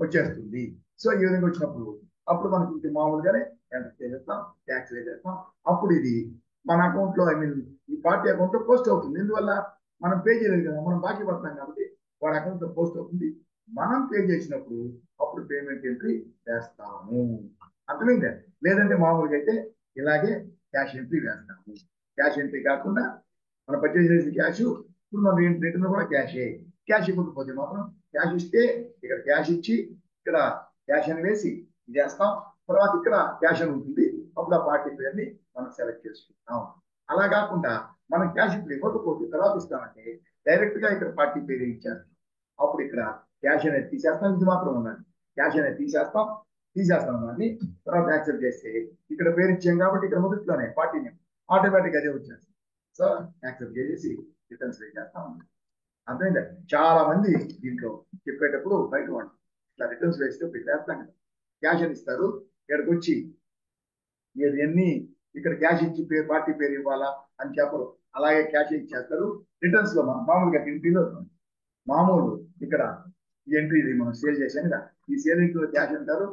వచ్చేస్తుంది. సో ఈ విధంగా వచ్చినప్పుడు అప్పుడు మనకి మామూలుగానే ఎంటర్ చేసేస్తాం, ట్యాక్స్ వేసేస్తాం. అప్పుడు ఇది మన అకౌంట్ లో, ఐ మీన్ ఈ పార్టీ అకౌంట్ లో పోస్ట్ అవుతుంది. ఎందువల్ల మనం పే చేయలేదు కదా, మనం బాకీ పడతాం కాబట్టి వాడి అకౌంట్ లో పోస్ట్ అవుతుంది. మనం పే చేసినప్పుడు అప్పుడు పేమెంట్ ఎంట్రీ వేస్తాము. అర్థమైందా? లేదంటే మామూలుగా అయితే ఇలాగే క్యాష్ ఎంట్రీ వేస్తాము. క్యాష్ ఎంట్రీ కాకుండా మనం పర్చేజ్ చేసిన క్యాష్ ఇప్పుడు మనం రిటర్న్ కూడా క్యాషే. క్యాష్ ఇవ్వకపోతే మాత్రం క్యాష్ ఇస్తే ఇక్కడ క్యాష్ ఇచ్చి ఇక్కడ క్యాష్ అని వేసి ఇది చేస్తాం. తర్వాత ఇక్కడ క్యాష్ అని ఉంటుంది. అప్పుడు ఆ పార్టీ పేరుని మనం సెలెక్ట్ చేసుకుంటాం. అలా కాకుండా మనం క్యాష్ ఇప్పుడు ఇవ్వకపోతే తర్వాత ఇస్తామంటే డైరెక్ట్ గా ఇక్కడ పార్టీ పేరు ఇచ్చేస్తాం. అప్పుడు ఇక్కడ క్యాష్ అనేది తీసేస్తాం. ఇది మాత్రం ఉన్నది, క్యాష్ అనేది తీసేస్తాం దాన్ని. తర్వాత యాక్సెప్ట్ చేస్తే ఇక్కడ పేరు ఇచ్చాం కాబట్టి ఇక్కడ మొదట్లోనే పార్టీ నేమ్ ఆటోమేటిక్ అదే వచ్చేస్తాం. సో యాక్సెప్ట్ చేసి రిటర్న్స్ చేస్తాం. అర్థమైందా? చాలా మంది దీంట్లో చెప్పేటప్పుడు బయట వాళ్ళు ఇట్లా రిటర్న్స్ వేస్తే వేస్తాం కదా, క్యాష్ అని ఇస్తారు. ఇక్కడికి వచ్చి ఎన్ని ఇక్కడ క్యాష్ ఇచ్చి పేరు పార్టీ పేరు ఇవ్వాలా అని చెప్పరు. అలాగే క్యాష్ ఇచ్చేస్తారు. రిటర్న్స్ లో మామూలుగా ఎంట్రీలో మామూలు ఇక్కడ ఈ ఎంట్రీ ఇది మనం సేల్ చేసాం కదా, ఈ సేల్ ఎంట్రీలో క్యాష్ అంటారు.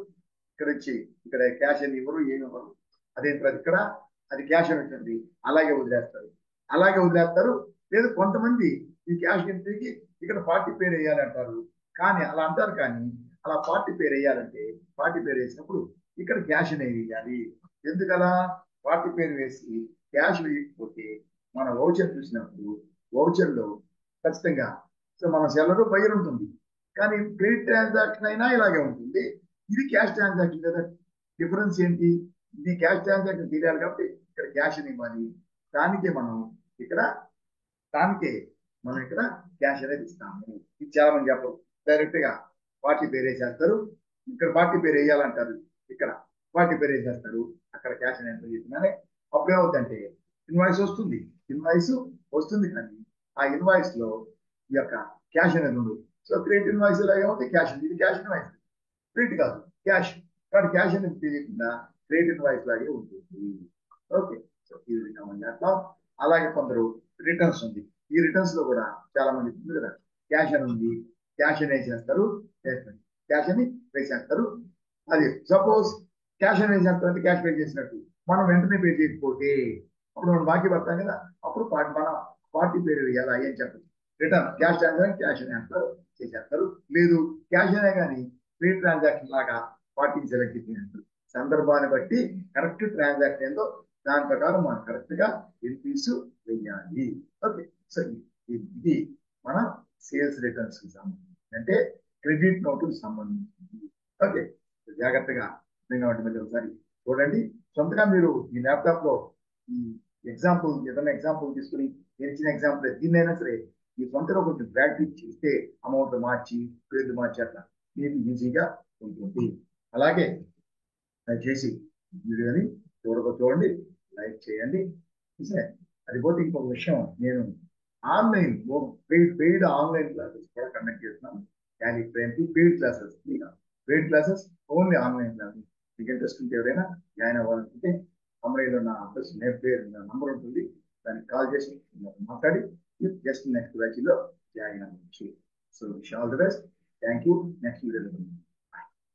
ఇక్కడ వచ్చి ఇక్కడ క్యాష్ అని ఇవ్వరు, ఏమి ఇవ్వరు. అదేంటారు ఇక్కడ అది క్యాష్ అని ఉంటుంది. అలాగే వదిలేస్తారు. లేదు కొంతమంది ఈ క్యాష్ ఎంట్రీకి ఇక్కడ పార్టీ పేరు వేయాలంటారు. కానీ అలా అంటారు. కానీ అలా పార్టీ పేరు వేయాలంటే పార్టీ పేరు వేసినప్పుడు ఇక్కడ క్యాష్ అనేది వేయాలి. ఎందుకలా పార్టీ పేరు వేసి క్యాష్ వేయకపోతే మన వౌచర్ చూసినప్పుడు వౌచర్ లో ఖచ్చితంగా సో మన సెల్లర్ బయర్ ఉంటుంది. కానీ క్రెడిట్ ట్రాన్సాక్షన్ అయినా ఇలాగే ఉంటుంది. ఇది క్యాష్ ట్రాన్సాక్షన్ కదా. డిఫరెన్స్ ఏంటి? ఇది క్యాష్ ట్రాన్సాక్షన్ తీయాలి కాబట్టి ఇక్కడ క్యాష్ అని ఇవ్వాలి. దానికే మనం ఇక్కడ క్యాష్ అనేది ఇస్తాము. ఇది చాలా మంది చెప్పరు. డైరెక్ట్ గా పార్టీ పేరు వేసేస్తారు. ఇక్కడ పార్టీ పేరు వేయాలంటారు, ఇక్కడ పార్టీ పేరు వేసేస్తారు. అక్కడ క్యాష్ అనేది చెప్తున్నానే అప్పుడు ఏమవుతుందంటే ఇన్వాయిస్ వస్తుంది. కానీ ఆ ఇన్వాయిస్ లో ఈ యొక్క క్యాష్ అనేది ఉండదు. సో క్రెడిట్ ఇన్వాయిస్ లాగా ఏమవుతుంది, క్యాష్ ఇది క్యాష్ ఇన్వాయిస్, క్రెడిట్ కాదు క్యాష్. కాబట్టి క్యాష్ అనేది తెలియకుండా క్రెడిట్ ఇన్వాయిస్ లాగే ఉంటుంది. ఓకే. సో ఈ విధంగా మనం చేస్తాం. అలాగే కొందరు రిటర్న్స్ ఉంది. ఈ రిటర్న్స్ లో కూడా చాలా మంది ఉంది కదా, క్యాష్ అని ఉంది, క్యాష్ అని వేసేస్తారు, క్యాష్ అని వేసేస్తారు. అది సపోజ్ క్యాష్ అని వేసేస్తారు అంటే క్యాష్ పే చేసినట్టు. మనం వెంటనే పే చేయకపోతే అప్పుడు మనం బాకీ పడతాం కదా, అప్పుడు మన పార్టీ పేరు వేయాలి అని చెప్పచ్చు. రిటర్న్ క్యాష్ ట్రాన్సాక్షన్ క్యాష్ అని అంటారు, చేసేస్తారు. లేదు క్యాష్ అనే కానీ ఫ్రీ ట్రాన్సాక్షన్ లాగా పార్టీని సెలెక్ట్ చేసినట్టు సందర్భాన్ని బట్టి కరెక్ట్ ట్రాన్సాక్షన్ ఏందో దాని ప్రకారం మనం కరెక్ట్ గా ఎంట్రీస్ వేయాలి. ఓకే, సో ఇది మన సేల్స్ రిటర్న్స్ కి సంబంధించి, అంటే క్రెడిట్ నోటుకు సంబంధించింది. ఓకే, జాగ్రత్తగా మళ్ళీ ఒకసారి చూడండి. సొంతగా మీరు ఈ ల్యాప్టాప్ లో ఈ ఎగ్జాంపుల్ ఏదైనా ఎగ్జాంపుల్ తీసుకుని ఇచ్చిన ఎగ్జాంపుల్ దీన్నైనా సరే ఈ సొంతలో కొంచెం ప్రాక్టీస్ చేస్తే అమౌంట్ మార్చి పేర్లు మార్చి అట్లా మీకు ఈజీగా ఉంటుంది. అలాగే దయచేసి వీడియోని చూడండి, లైక్ చేయండి. సరే, అది పోతే ఇంకొక విషయం, నేను ఆన్లైన్ పెయిడ్ ఆన్లైన్ క్లాసెస్ కూడా కండక్ట్ చేస్తున్నాను. టాలీ ట్రైన్కి paid classes, paid classes only online classes. మీకు ఇంట్రెస్ట్ ఉంటే ఎవరైనా జాయిన్ అవ్వాలనుకుంటే అమ్మాయిలో నా అడ్రస్ పేరు నంబర్ ఉంటుంది, దానికి కాల్ చేసి మాట్లాడి జస్ట్ నెక్స్ట్ బ్యాచ్ లో జాయిన్ అవ్వచ్చు. So wish all the best. Thank you. Next video